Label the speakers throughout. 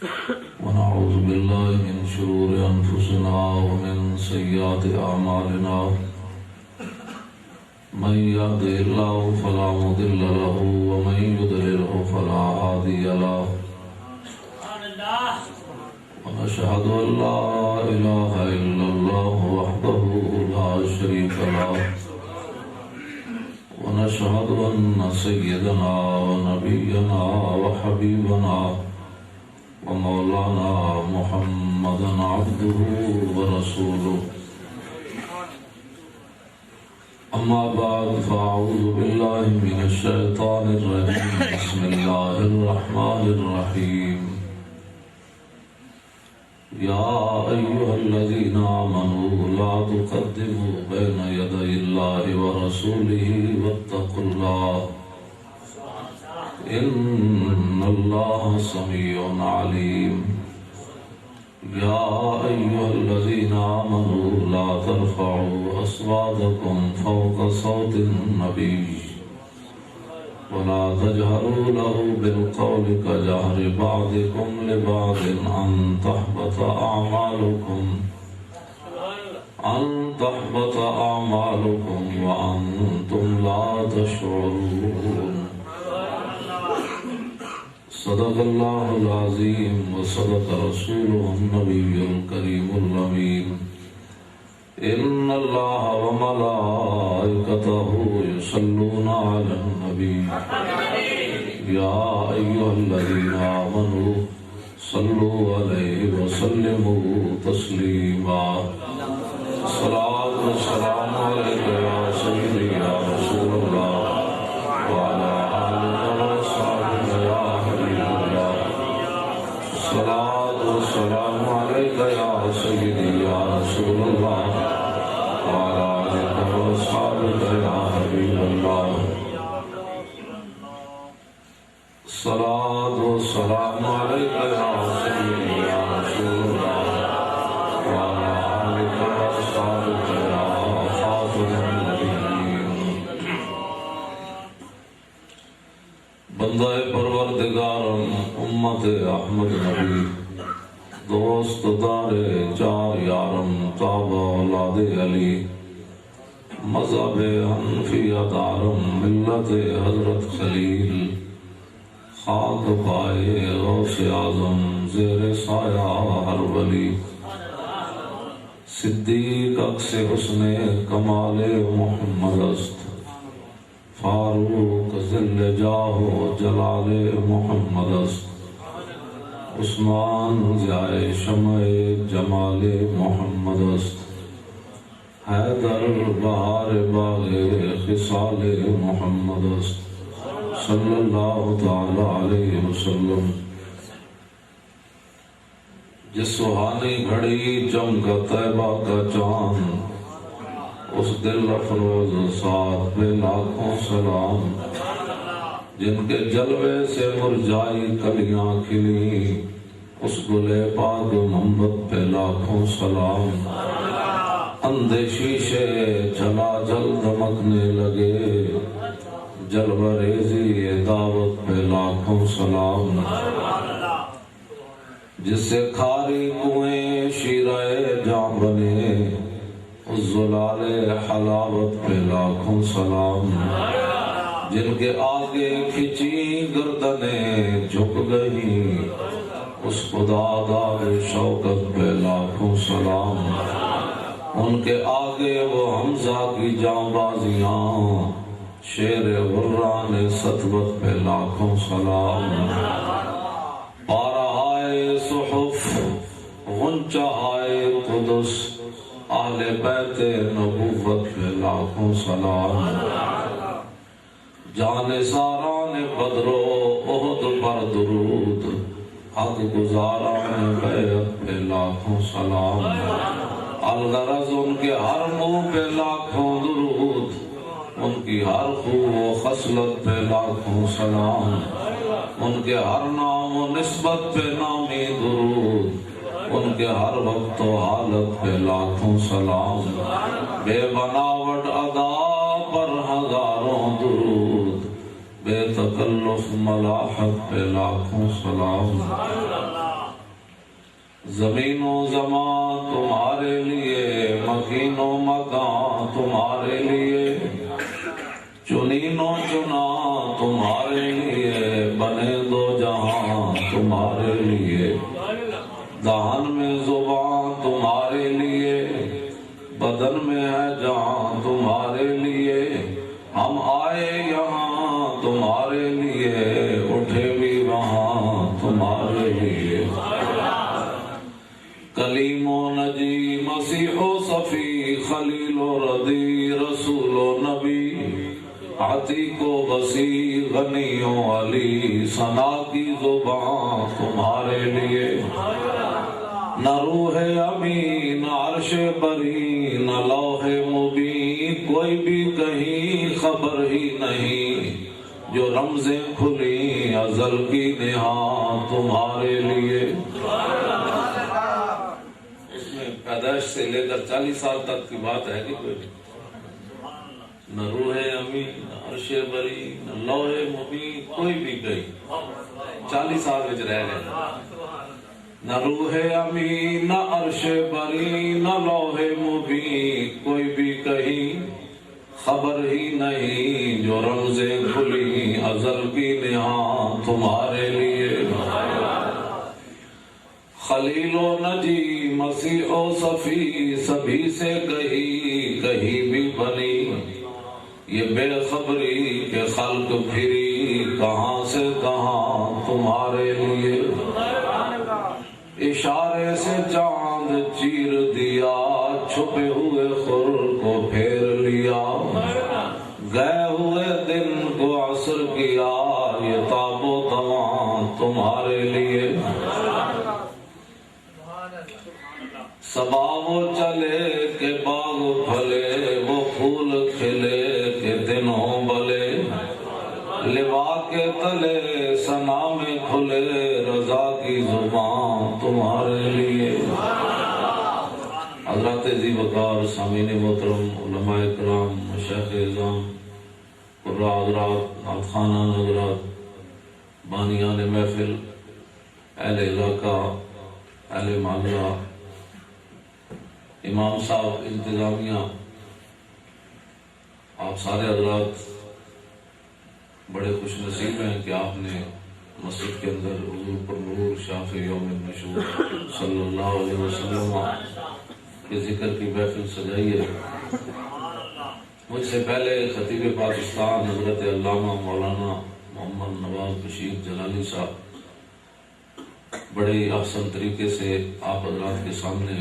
Speaker 1: ونعوذ بالله من شرور أنفسنا ومن سيئات أعمالنا من يهده الله فلا مضل له ومن يضلله فلا هادي له ونشهد أن لا إله إلا الله وحده لا شريك له ونشهد أن سيدنا ونبينا وحبيبنا ومولانا محمدا عبده ورسوله أما بعد فأعوذ بالله من الشيطان الرجيم بسم الله الرحمن الرحيم يا أيها الذين آمنوا لا تقدموا بين يدي الله ورسوله واتقوا الله إن الله سميع عليم يا أيها الذين آمنوا لا ترفعوا أصواتكم فوق صوت النبي ولا تجهروا له بالقول كجهر بعضكم لبعض أن تحبط أعمالكم وأنتم لا تشعرون صدق الله العظيم وصدق رسوله النبي الكريم الأمين إن الله وملائكته يصلون على النبي يا أيها الذين آمنوا صلوا عليه وسلموا تسليما الصلاة والسلام عليك يا سيدي يا رسول الله وعلى آلك وصحبك يا حبيب الله الصلاة والسلام عليك يا سيدي يا رسول الله وعلى آلك وصحبك يا حبيب الله الصلاة والسلام عليك يا سيدي يا رسول الله وعلى آلك وصحبك يا خاتم النبيين بندہ پروردگارم امت احمد نبی دوست دار چار یارم تابع اولاد علی مذہب حنفیہ دارم ملت حضرت خلیل خاک پائے غوث اعظم زیر سایہ ہر ولی صدیق عکس حسن کمال محمد است فاروق ذل جاہ جلال محمد است عثمان ضیاء شمع جمال محمد است حیدر بہار باغ خصال محمد است صلی اللہ تعالی علیہ وسلم جس سہانی گھڑی چمکا طیبہ کا چاند اس دل افروز ساتھ پہ لاکھوں سلام جن کے جلوے سے مرجائی کلیاں کھلی اس گلے پاک محمد پہ لاکھوں سلام اندھے شیشے جلا جل دمکنے لگے جلوہ ریزی دعوت پہ لاکھوں سلام جس سے کھاری کنویں شیرہ جاں بنے اس زلال حلاوت پہ لاکھوں سلام جن کے آگے کھچی گردنیں جھک گئی اس خدا دار شوکت پہ لاکھوں سلام ان کے آگے وہ حمزہ کی جاں بازیاں شیر غران سطوت پہ لاکھوں سلام پارہائے صحف غنچہائے قدس اہل بیت نبوت پہ لاکھوں سلام جانثاران بدر و احد پر درود حق گزاران بیعت پہ لاکھوں سلام الغرض ان کے ہر منہ پہ لاکھوں درود ان کی ہر خو و خصلت پہ لاکھوں سلام ان کے ہر نام و نسبت پہ نامی درود ان کے ہر وقت و حالت پہ لاکھوں سلام بے بناوٹ ادا پر ہزاروں درود بے تکلف ملاحت پہ لاکھوں سلام زمین و زمان تمہارے لیے، مکین و مکان تمہارے لیے، چنین و چنا تمہارے لیے، بنے دو جہاں تمہارے لیے، دہن میں زبان تمہارے لیے، بدن میں ہے جان تمہارے لیے، ہم آئے یہاں تمہارے لیے، اٹھے بھی وہاں تمہارے لیے، کلیم و نجی مسیح و صفی، خلیل و ردی، رسول و نبی، عتیق و وسیع، غنی و علی، ثنا کی زبان تمہارے لیے، نہ روح امین، نہ عرش بری، نہ لوح مبین، کوئی بھی کہیں خبر ہی نہیں، جو رمزیں کھلی ازل کی نہاں تمہارے لیے۔ اس میں پیدائش سے لے کر 40 سال تک کی بات ہے کہ کوئی نہ روح امین، نہ عرش بری، نہ لوح مبین، کوئی بھی کہیں 40 سال وچ رہ گئے، نہ روح امین، نہ عرش بری، نہ لوح مبین، کوئی بھی کہیں خبر ہی نہیں، جو رمزیں کھلی ازل کی نہاں تمہارے لیے، خلیل و نجی مسیح و صفی، سبھی سے کہیں بھی بنی، یہ بے خبری کہ خلق پھری کہاں سے کہاں تمہارے لیے، اشارے سے چاند چیر دیا، چھپے ہوئے خور کو پھیر لیا، گئے ہوئے دن کو عصر کیا، یہ تاب و تواں تمہارے لیے، صبا وہ چلے کہ باغ پھلے، وہ پھول کھلے کہ دنوں بلے، لوا کے تلے ثنا میں کھلے، رضا کی زبان تمہارے لیے۔ حضرات ذی وقار، سامعین محترم، علماء کرام، مشائخ اعظام، قراء حضرات، نعت خوانان حضرات، بانیان محفل، اہل علاقہ، اہل محلہ، امام صاحب، انتظامیہ، آپ سارے حضرات بڑے خوش نصیب ہیں کہ آپ نے مسجد کے اندر حضور پر نور شافع یوم النشور صلی اللہ علیہ وسلم کے ذکر کی محفل سجائی ہے۔ مجھ سے پہلے خطیب پاکستان حضرت علامہ مولانا محمد نواز بشیر جلالی صاحب بڑے احسن طریقے سے آپ حضرات کے سامنے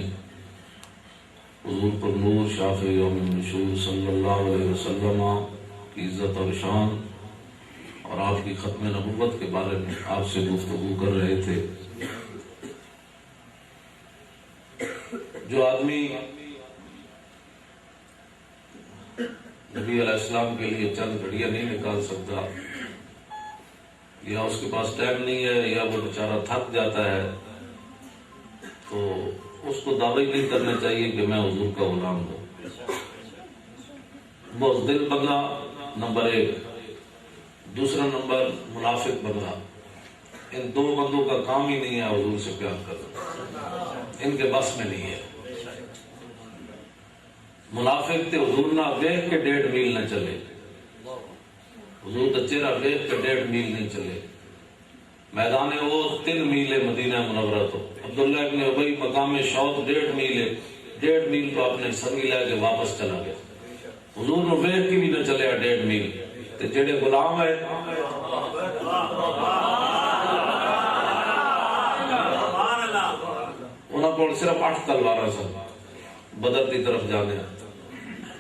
Speaker 1: حضور پر نور شافع یوم النشور صلی اللہ علیہ وسلم کی عزت اور شان اور آپ کی ختم نبوت کے بارے میں آپ سے گفتگو کر رہے تھے۔ جو آدمی نبی علیہ السلام کے لیے چند گھڑیاں نہیں نکال سکتا، یا اس کے پاس ٹائم نہیں ہے، یا وہ بیچارہ تھک جاتا ہے، تو اس کو دعوی نہیں کرنا چاہیے کہ میں حضور کا غلام ہوں۔ بزدل بندہ نمبر 1، دوسرا نمبر منافق بندہ، ان دو بندوں کا کام ہی نہیں ہے حضور سے پیار کرنا، ان کے بس میں نہیں ہے۔ منافق تے حضور نہ ویکھ کے 1.5 میل نہ چلے، حضور کا چہرہ ویکھ کے 1.5 میل نہیں چلے۔ میدان وہ 3 میل ہے مدینہ منورہ تو، عبداللہ ابن ابی مقام شوق 1.5 میل ہے، 1.5 میل تو اپنے سنگی لے کے واپس چلا گیا، حضور نے ویکھ کے بھی نہ چلے 1.5 میل۔ تے جڑے غلام ہے انہاں کول صرف 8 تلواراں سن، بدر کی طرف جانے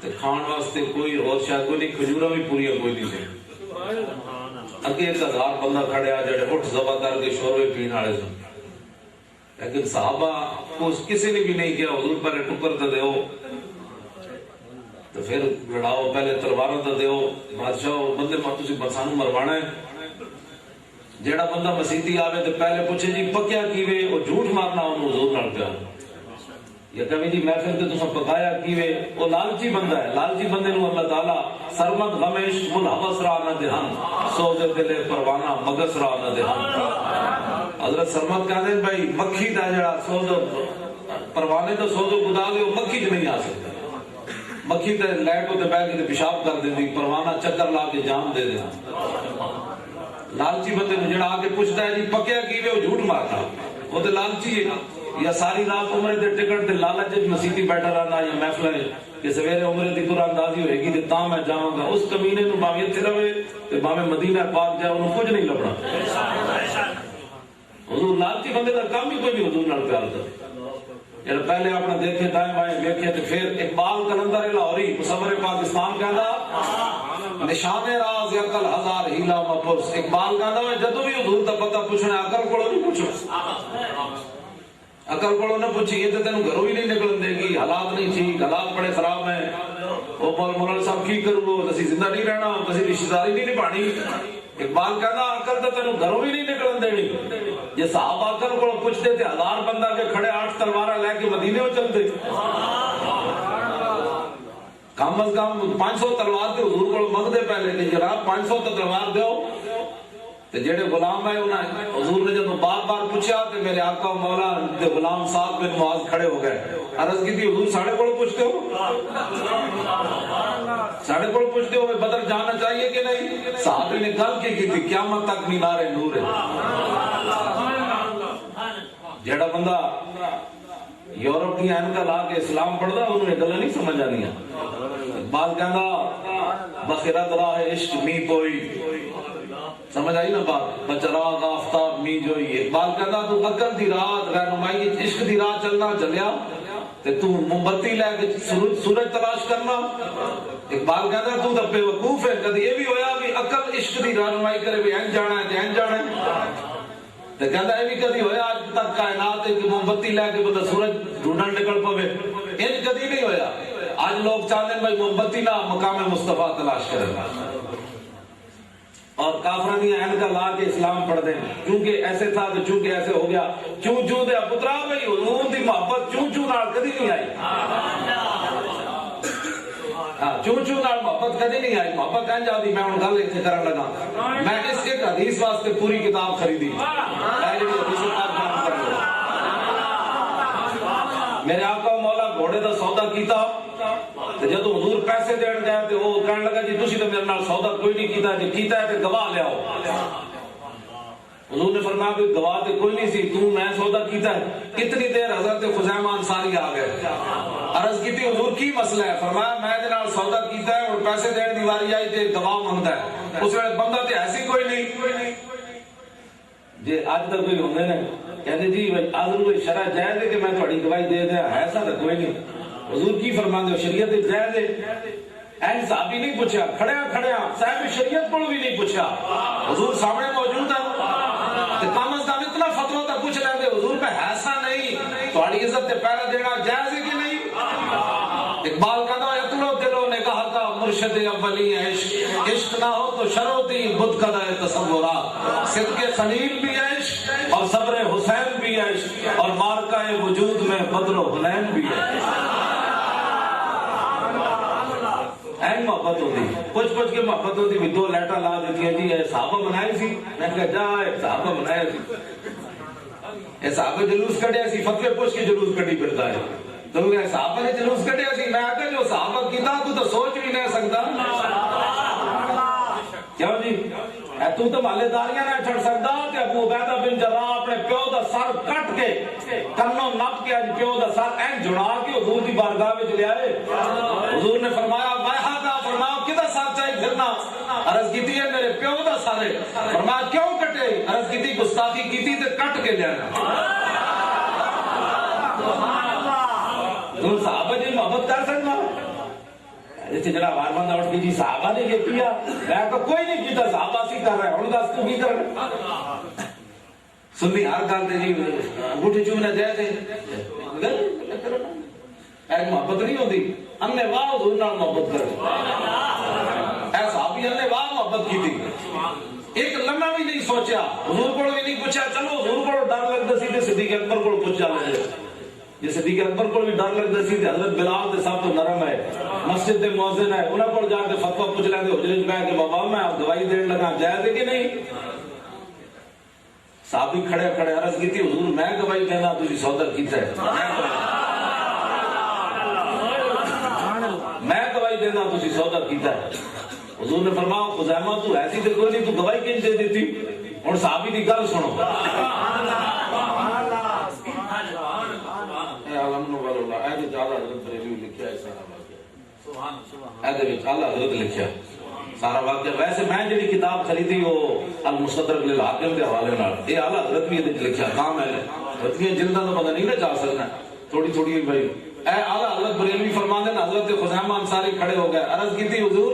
Speaker 1: تے کھان واسطے کوئی اور شاید کوئی نہیں، کھجوراں بھی پوریاں کوئی نہیں سی۔ اگے 1000 بندہ کھڑیا جڑے اٹھ ذبح کر کے شوربے پین والے سن، لیکن صحابہ کو کسی نے بھی نہیں کیا حضور پہلے ٹکر تے دیو، تو پھر لڑاؤ، پہلے تلواراں تے دیو، بادشاہ بندے تسی سانو مروانا ہے۔ جیڑا بندہ مسیتی آوے تو پہلے پوچھے جی پکیا کیوے، وہ جھوٹ مارنا انہوں حضور نال پیار، یا کبھی جی محفل تے تساں پکایا کیوے، وہ لالچی بندہ ہے۔ لالچی بندے نو اللہ تعالیٰ سرمت غمش ملحوس را نہ دہن، سوز دل پروانہ مگس را نہ دہن۔ حضرت سرمت کہتے ہیں بھائی مکھی دا جڑا سوز پروانے تو سوز گدا دے مکھی چ نہیں آ سکتا. مکھی تے لائٹ تے بیٹھ کے پیشاب کر دیندی, پروانہ چکر لا کے جان دے دے. لالچی بندے جڑا آ کے پوچھتا ہے جی پکیا کی وے, وہ جھوٹ مارتا, وہ تے لالچی ہے. یا ساری رات عمرے دے ٹکٹ تے لالچ مسیتی بیٹھا رہنا یا محفل کہ سویرے عمرے دی قرآن اندازی ہوئے گی تے تاں میں جاؤں گا. اس کمینے نو باویں اتنے رہے تے باویں مدینہ پاک جائے انہوں کچھ نہیں لبنا. حضور لالچی بندے دا کام ہی کوئی نہیں حضور نال پیار کرتا. جب پہلے اپنا دیکھے دائیں بائیں دیکھے تو پھر اقبال کلندر لاہوری مصور پاکستان کہندا نشان راز عقل ہزار ہیلا مپرس. اقبال کہندا میں جدوں بھی حضور دا پتہ پوچھنا عقل کولوں نہیں پوچھنا. عقل کولوں نہ پوچھی یہ تے تینوں گھروں ہی نہیں نکلن دے گی. حالات نہیں ٹھیک, حالات بڑے خراب ہیں. وہ مولانا صاحب کی کرو, اسی زندہ نہیں رہنا, اسی رشتہ داری نہیں نبھانی. اقبال کہنا عقل تو تینوں گھروں بھی نہیں نکلن دینی. جی صحابہ عقل کو پوچھتے تھے 1000 بندہ کے کھڑے 8 تلوار لے کے مدینے میں چلتے. کم از کم 500 تلوار کے حضور کو منگتے پہلے کہ جناب 500 تلوار دو. جڑے غلام ہے انہیں حضور نے جب بار بار پوچھا تو میرے آقا و مولا کے غلام صاحب بن معاذ کھڑے ہو گئے. عرض کی تھی حضور ساڑھے کو پوچھتے ہو, ساڑھے کو پوچھتے ہو بدر جانا چاہیے کہ نہیں. صحابی نے گل کی تھی قیامت تک مینار نور ہے. جڑا بندہ یورپ کی اینکا لا کے اسلام پڑھتا انہوں نے گلا نہیں سمجھ آنی. اقبال کہنا بخیرت راہ عشق می پوئی, سمجھ آئی نا بات, بچراغ آفتاب می جوئی. اقبال کہتا تو عقل دی رات رہنمائی عشق دی راہ چلنا چلیا تے تو موم بتی لے کے سورج تلاش کرنا. اقبال کہتا تو تے بے وقوف ہے, کدی یہ بھی ہویا بھی عقل عشق دی رہنمائی کرے بھی این جانا ہے تے این جانا ہے. تے کہتا یہ بھی کدی ہویا آج تک کائنات ہے کہ موم بتی لے کے بندہ سورج ڈھونڈن نکل پوے, یہ کدی نہیں ہویا. آج لوگ چاہتے ہیں بھائی موم بتی نہ مقام مصطفیٰ تلاش کرے اور کافرانی اینکا لا کے اسلام پڑھ دیں. کیونکہ ایسے تھا تو چونکہ ایسے ہو گیا. چوں چوں دے پترا بھائی حضور دی محبت چوں چوں نال کدی نہیں آئی. چوں چوں نال محبت کدی نہیں آئی. محبت کہن جاتی میں ہن گل ایتھے کرن لگا. میں اس ایک حدیث واسطے پوری کتاب خریدی. میرے آقا و مولا گھوڑے دا سودا کیتا جدو حضور پیسے دین گئے تو وہ کہنے لگا جی تسی تو میرے نال سودا کوئی نہیں کیتا, جی کیتا ہے تو گواہ لے آؤ. حضور نے فرمایا کہ گواہ تو کوئی نہیں سی, تو میں سودا کیتا ہے. کتنی دیر حضرت خزیمہ انصاری آ گئے. عرض کی تھی حضور کی مسئلہ ہے. فرمایا میں دے نال سودا کیتا ہے اور پیسے دین دی واری آئی تے گواہ منگدا ہے. اس ویلے بندہ تے ایسی کوئی نہیں. جی اج تک کوئی ہوندے نے کہندے جی آج شرع جائز ہے کہ میں تہاڈی گواہی دے دیں, ایسا تو کوئی نہیں. حضور کی فرماندے ہو شریعت جائز ہے. این صحابی نہیں پوچھا, کھڑیا صاحب شریعت کو بھی نہیں پوچھا, حضور سامنے موجود ہے. کم از کم اتنا فتویٰ تک پوچھ لیں گے حضور پہ ایسا نہیں تہاڈی عزت تے پہرا دینا جائز ہے کہ نہیں. اقبال کہتا ہے اتلو دلوں نے کہا تھا مرشد اولی عشق, عشق نہ ہو تو شروطی بت قدر تصورات. صدق خلیل بھی عشق اور صبر حسین بھی عشق اور مارکہ وجود میں بدر و حنین بھی ہے. این محبت ہوتی, پوچھ کے محبت ہوتی بھی 2 لیٹر لا دیتی ہے جی اے صحابہ بنائے سی. میں نے کہا جا اے صحابہ بنائے سی, اے صحابہ جلوس کٹیا سی, فتوے پوچھ کے جلوس کٹی پھرتا ہے. تو اے صحابہ نے جلوس کٹیا سی, میں آتا جو صحابہ کیتا تو سوچ بھی نہیں سکتا. کیوں جی تو محلے داریاں نہ چھڑ سکتا کہ ابو عبیدہ بن جراح اپنے پیو دا سر کٹ کے کنوں نپ کے پیو دا سر این جڑا کے حضور دی بارگاہ وچ لے آئے. حضور نے فرمایا میں ہاں فرمایا کدا سر چاہیے پھرنا. عرض کیتی ہے میرے پیو دا سر ہے. فرمایا کیوں کٹے. عرض کیتی گستاخی کیتی تے کٹ کے لے آنا. حضور صحابہ جی محبت کر سکتا جیسے جناب آرمان اٹھ کے جی صحابہ نے یہ کیا, میں تو کوئی نہیں کیتا, صحابہ سی کر رہے ہیں, ان دس تو کی کر رہے. سنی ہر گل تے جی انگوٹھی چومنا جائز ہے, ایک محبت نہیں ہوتی. ہم نے واہ حضور نال محبت کر, اے صحابی نے واہ محبت کی تھی. ایک لمحہ بھی نہیں سوچا, حضور کو بھی نہیں پوچھا. چلو حضور کو ڈر لگتا سی تے صدیق اکبر کو پوچھ جاندے. یہ صدیق اکبر کو بھی ڈر لگتا سی تے حضرت بلال تے سب تو نرم ہے, مسجد دے مؤذن ہے, انہاں کول جا کے فتوی پوچھ لیندے حجرے وچ بیٹھ کے بابا میں دوائی دین لگا جائز ہے کہ نہیں. صحابی کھڑے کھڑے عرض کی تھی حضور میں گواہی دینا تسی سودا کیتا ہے، میں گواہی دینا تسی سودا کیتا ہے۔ حضور نے فرمایا خزیمہ تو ایسی تے کوئی نہیں، تو گواہی کیوں دے دیتی؟ اور صحابی دی گل سنو، اے علم واللہ اے جو اعلی حضرت بریلوی لکھیا ہے سارا واقعہ، سبحان اللہ، اے دے وچ اعلی حضرت لکھیا سارا واقعہ۔ ویسے میں جڑی کتاب خریدی وہ المستدرک للحاکم کے حوالے نال، یہ اعلی حضرت بھی لکھیا کام ہے، اتنی جلداں تو بندہ نہیں نہ جا سکنا، تھوڑی تھوڑی بھائی۔ اے اعلی حضرت بریلوی فرماندے ہیں حضرت خزیمہ انصاری کھڑے ہو گئے، عرض کی تھی حضور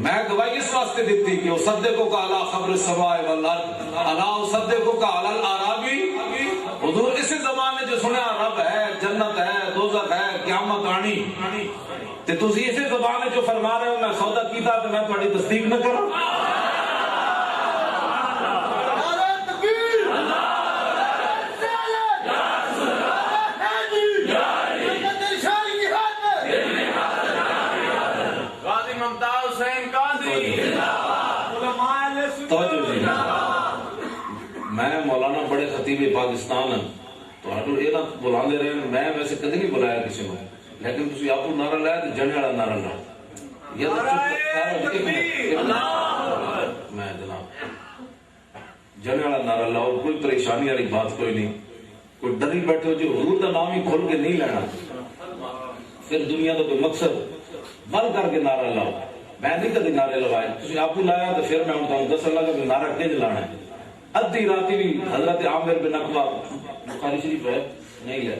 Speaker 1: میں گواہی اس واسطے دیتی کہ اصدقو کا علی خبر السماء والارض الا اصدقو کا علی الاعرابی، حضور اسی زبان نے جو سنیا رب ہے، جنت ہے، دوزخ ہے، قیامت آنی، تے تسی اسی زبان نے جو فرما رہے ہو میں سودا کیتا تے میں تہاڈی تصدیق نہ کراں؟ میں مولانا بڑے خطیب پاکستان ہیں تو یہ نہ بلاندے رہے، میں ویسے کدی نہیں بلایا کسی کو، لیکن تسی آپ کو نعرہ لایا تو جنے والا نعرہ لاؤ، یا تو میں جناب جنے والا نعرہ لاؤ، کوئی پریشانی والی بات کوئی نہیں، کوئی ڈری بیٹھے ہو جو حضور کا نام ہی کھول کے نہیں لینا، پھر دنیا کا کوئی مقصد بند کر کے نعرہ لاؤ۔ میں نہیں کدی نعرے لگائے، تسی آپ کو لایا تو پھر میں بتاؤں دس اللہ کا نعرہ کیوں لانا ہے۔ ادھی راتی بھی حضرت عامر بن عقبہ بخاری شریف ہے نہیں ہے،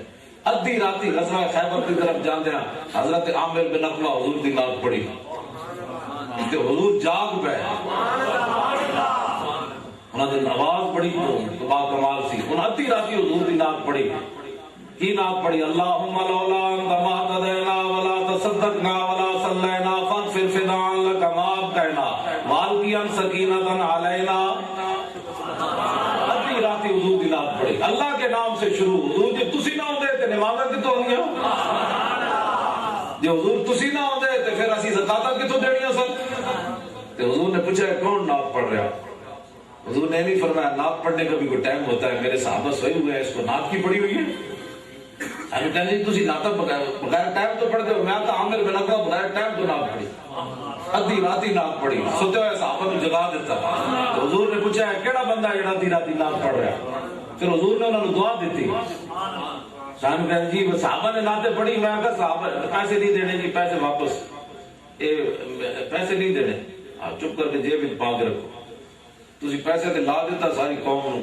Speaker 1: ادھی راتی غزوہ خیبر کی طرف جاندے ہیں، حضرت عامر بن عقبہ حضور دی نعت پڑھی کہ حضور جاگ پہ، انہوں نے آواز بڑی با کمال سی، انہوں ادھی راتی حضور دی نعت پڑھی، کی نعت پڑھی اللہم لولا انت ما تدینا ولا تصدقنا ولا صلینا فاغفر فدان لک ما ابقینا والقیان سکینتن علینا، ادھی راتی حضور دی نعت پڑھی، اللہ کے نام سے شروع، حضور جی تسی نہ ہوندے تے نمازاں کتوں ہوندیاں، جی حضور تسی نہ ہوندے تے پھر اسی زکاتاں کتوں دینیاں سن، تے حضور نے پوچھا کون نعت پڑھ رہا؟ حضور نے نہیں فرمایا نعت پڑھنے کا بھی کوئی ٹائم ہوتا ہے، میرے صحابہ سوئے ہوئے ہیں، اس کو نعت کی پڑھی ہوئی ہے، ہمیں کہنے جی تسی نعت بغیر ٹائم تو پڑھ دے ہو، میں تو عامر بن عقبہ بغیر ٹائم تو نعت پڑھی، ادھی راتی نعت پڑھی، ستے ہوئے صحابہ نے جگا دیتا، تو حضور نے پوچھا ہے کیڑا بندہ ہے جڑا ادھی راتی نعت پڑھ رہا ہے؟ پھر حضور نے انہوں نے دعا دیتی، شان کہنے جی صحابہ نے نعتیں پڑھی، میں کہا صحابہ پیسے نہیں دینے جی، پیسے واپس، پیسے نہیں دینے، چپ کر کے جیب میں پا کے رکھو، تسی پیسے تے لا دیتا ساری قوم نو،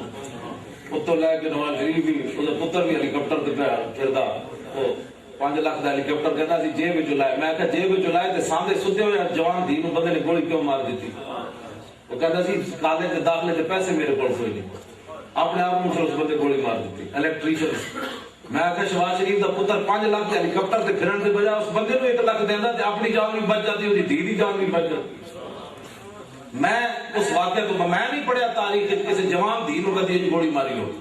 Speaker 1: اتوں لے کے نواز شریف بھی پتر بھی ہیلی کاپٹر تے پھردا، وہ 5 لاکھ دا ہیلی کاپٹر کہندا سی جیب وچ لائے، میں کہا جیب وچ لائے تے سامنے ستے ہوئے جوان دھی نو بندے نے گولی کیوں مار دیتی؟ وہ کہندا سی کالج دے داخلے دے پیسے میرے کول کوئی نہیں، اپنے آپ کو اس بندے گولی مار دیتی، الیکٹریشن۔ میں کہا شہباز شریف دا پتر 5 لاکھ دے ہیلی کاپٹر تے پھرن دے بجائے اس بندے نو 1 لاکھ دیندا تے اپنی جان بھی بچ جاتی، اس دی دھی دی جان بھی بچ جاتی۔ میں اس واقعے تو میں نہیں پڑھیا تاریخ کسی جوان دھی نو کدی گولی ماری ہو۔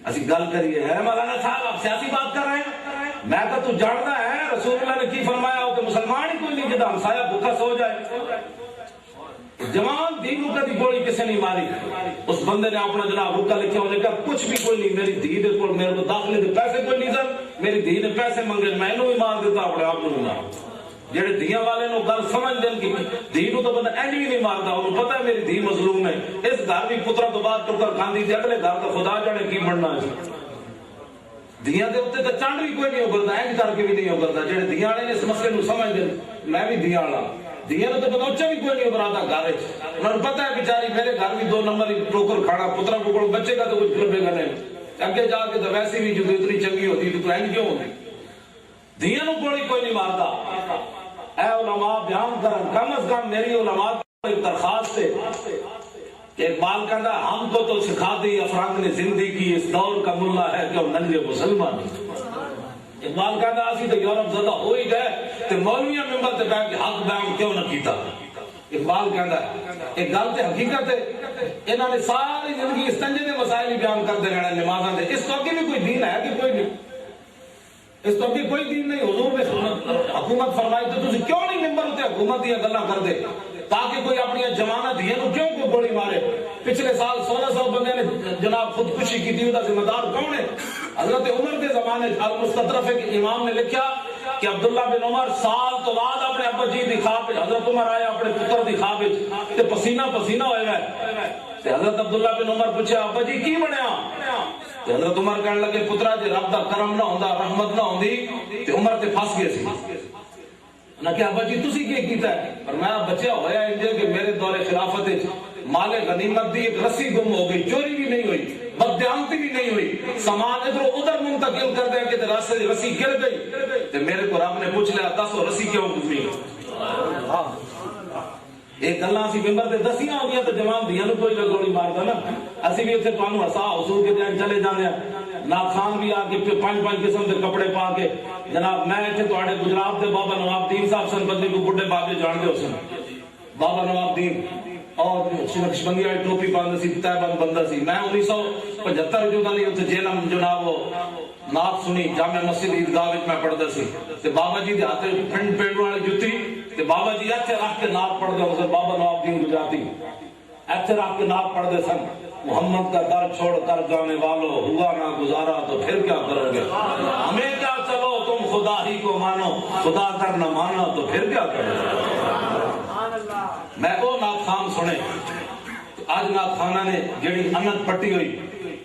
Speaker 1: اسی گل کریے ہے مولانا صاحب آپ سیاسی بات کر رہے ہیں، میں کہا تو جانتا ہے رسول اللہ نے کی فرمایا ہو کہ مسلمان ہی کوئی نہیں جدا ہمسایا بھوکا سو جائے، جوان دھی نو کدی گولی کسی نہیں ماری، اس بندے نے اپنا جناب رکا لکھا، انہوں نے کہا کچھ بھی کوئی نہیں، میری دھی دے کو میرے کو داخلے دے پیسے کوئی نہیں سن، میری دھی نے پیسے منگے میں انہوں بھی مار دیتا، اپنے آپ کو مار جڑے دیاں والے نو گل سمجھ دین کی دھی نو تو بندہ اینج بھی نہیں مارتا، انہوں پتہ ہے میری دھی مظلوم ہے، اس گھر بھی پترا تو بعد ٹکر کھاندی تھی، اگلے گھر کا خدا جانے کی بننا ہے، دیاں دے اوتے تے چنڈ بھی کوئی نہیں ہو کرتا، اینج کر کے بھی نہیں ہو کرتا، جڑے دیاں والے نے اس مسئلے نو سمجھ دین، میں بھی دیاں والا، دیاں نو تو بچہ بھی کوئی نہیں ہو کراتا گھر وچ، انہوں نے پتہ ہے بیچاری میرے گھر بھی 2 نمبر ٹوکر کھانا، پترا کو بچے کا تو کچھ لبے گا نہیں، اگے جا کے تو ویسے بھی جو اتنی چنگی ہوتی تو اینج کیوں ہوتی، دیاں نو کوئی نہیں مارتا۔ اے علماء بیان کرن، کم از کم میری علماء کو ایک درخواست ہے کہ اقبال کہتا ہے ہم کو تو سکھا دی افراد نے زندگی کی اس دور کا ملا ہے کہ ننگے مسلمان، اقبال کہتا ہے اسی تو یورپ زدہ ہو ہی گئے تو مولویاں ممبر تے بیٹھ کے حق بیان کیوں نہ کیتا، اقبال کہتا ہے ایک گل تے حقیقت ہے، انہوں نے ساری زندگی استنجے دے مسائل ہی بیان کرتے رہنا، نمازاں دے، اس تو آگے بھی کوئی دین ہے کہ کوئی نہیں، اس تو بھی کوئی دین نہیں، حضور نے حکومت فرمائی تو تسی کیوں نہیں ممبر ہوتے حکومت دیا گلاں کر دے، تاکہ کوئی اپنی جمانت دیا نو کیوں کو گولی مارے. پچھلے سال 1600 بندے نے جناب خودکشی کی تھی، وہ ذمہ دار کون ہے؟ حضرت عمر کے زمانے المستدرف کے امام نے لکھا کہ عبداللہ بن عمر سال تو بعد اپنے ابا جی دی خواب وچ حضرت عمر آیا اپنے پتر دی خواب وچ تے پسینہ پسینہ ہوئے گئے تے حضرت عبداللہ بن عمر پوچھا ابا جی کی بنیا؟ تے حضرت عمر کہنے لگے پترا جی رب دا کرم نہ ہوندا رحمت نہ ہوندی تے عمر تے پھس گئے سی. انہاں کہ ابا جی تسی کی کیتا ہے؟ فرمایا بچیا ہویا انجے کہ میرے دور خلافت وچ مال غنیمت دی ایک رسی گم ہو گئی، چوری بھی نہیں ہوئی، بددیانتی بھی نہیں ہوئی، سامان ادھر ادھر منتقل کر دیا کہ رسی گر گئی تے میرے کو رب نے پوچھ لیا دسو رسی کیوں گمی؟ ایک گلاں اسی ممبر تے دسیاں ہوندیاں تے جوان دیاں نو کوئی گولی ماردا نا. اسی بھی اتنے تانوں ہسا حضور کے جان چلے جاندے ہیں. ناخان بھی آ کے 5 قسم دے کپڑے پا کے جناب میں اتنے تواڈے گجرات دے بابا نواب دین صاحب سن بدلی کو بڈھے بابے جان دے سن. بابا نواب دین اور نقشبندی والی ٹوپی پاندے سی، تہ بند بندہ سی. میں 1975 جو دلی اتنے جیلم جناب وہ نعت سنی جامع مسجد عیدگاہ وچ میں پڑھدا سی تے بابا جی دے ہاتھ پنڈ پنڈ والی جُتی تے بابا جی ایتھے رکھ کے نعت پڑھدے ہون سن. بابا نواب دین گجراتی ایتھے رکھ کے نعت پڑھدے سن. محمد کا در چھوڑ کر جانے والو ہوا نہ گزارا تو پھر کیا کرو گے؟ ہمیں کیا چلو تم خدا ہی کو مانو، خدا کر نہ مانا تو پھر کیا کرو گے؟ میں وہ نعت خان سنے آج نعت خانہ نے جڑی انت پٹی ہوئی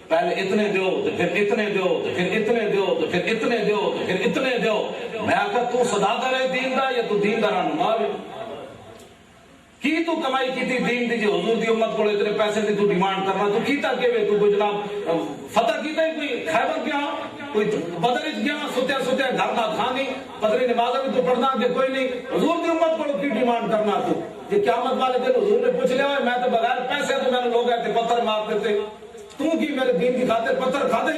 Speaker 1: پہلے اتنے دیو تو پھر اتنے دیو تو پھر اتنے دیو تو پھر اتنے دیو تو پھر اتنے دیو. میں آکھا تو صداقت ہے دین دا یا تو دین دا رہنما ہے؟ کی تو کمائی کی تھی دین دی جی حضور دی امت کو اتنے پیسے دی تو ڈیمانڈ کرنا تو کیتا کیوے تو کوئی جناب فتح کیتا ہے کوئی خیبر گیا کوئی بدر گیا ستیا ستیا گھر نہ کھانی پتری نماز بھی تو پڑھنا کہ کوئی نہیں حضور دی امت کو کی ڈیمانڈ کرنا تو یہ قیامت والے دن حضور نے پوچھ لیا میں تو بغیر پیسے تو میں نے لوگ آتے پتھر مار دیتے تو کی میرے دین کی خاطر پتھر کھا دے.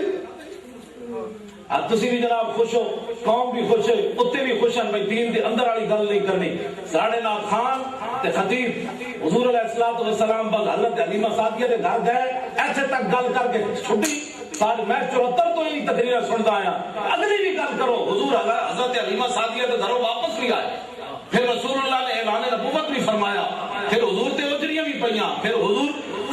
Speaker 1: اب تسی بھی جناب خوش ہو، قوم بھی خوش ہے، کتے بھی خوش ہیں بھائی دین دے اندر والی گل نہیں کرنی. ساڑھے نات خان تے خطیب حضور علیہ السلام بعد حضرت حلیمہ سعدیہ دے گھر گئے ایسے تک گل کر کے چھٹی. سال میں 74 تو یہی تقریر سنتا آیا اگلی بھی گل کرو. حضور حضرت حلیمہ سعدیہ دے گھروں واپس بھی آئے. پھر رسول اللہ نے اعلان نبوت بھی فرمایا. پھر حضور تے اجریاں بھی پئیاں. پھر حضور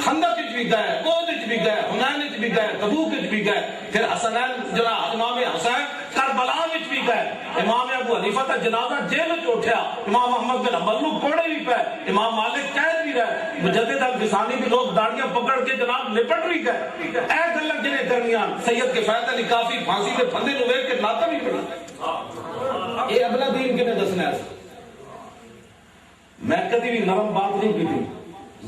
Speaker 1: خندق وچ بھی گئے، احد وچ بھی گئے، حنین وچ بھی گئے، تبوک وچ بھی گئے. پھر حسنین جناب امام حسین کربلا وچ بھی گئے. امام ابو حنیفہ دا جنازہ جیل وچ اٹھیا. امام احمد بن حنبل نو کوڑے بھی پے. امام مالک قید بھی رہے. مجدد الفسانی بھی لوگ داڑیاں پکڑ کے جناب لپٹ بھی گئے. اے گلاں کنے کرنیاں؟ سید کفایت علی کافی پھانسی دے پھندے نو ویکھ کے ناتا بھی پڑا. اے اگلا دین کنے دسنا ہے؟ میں کدی بھی نرم بات نہیں کی تھی،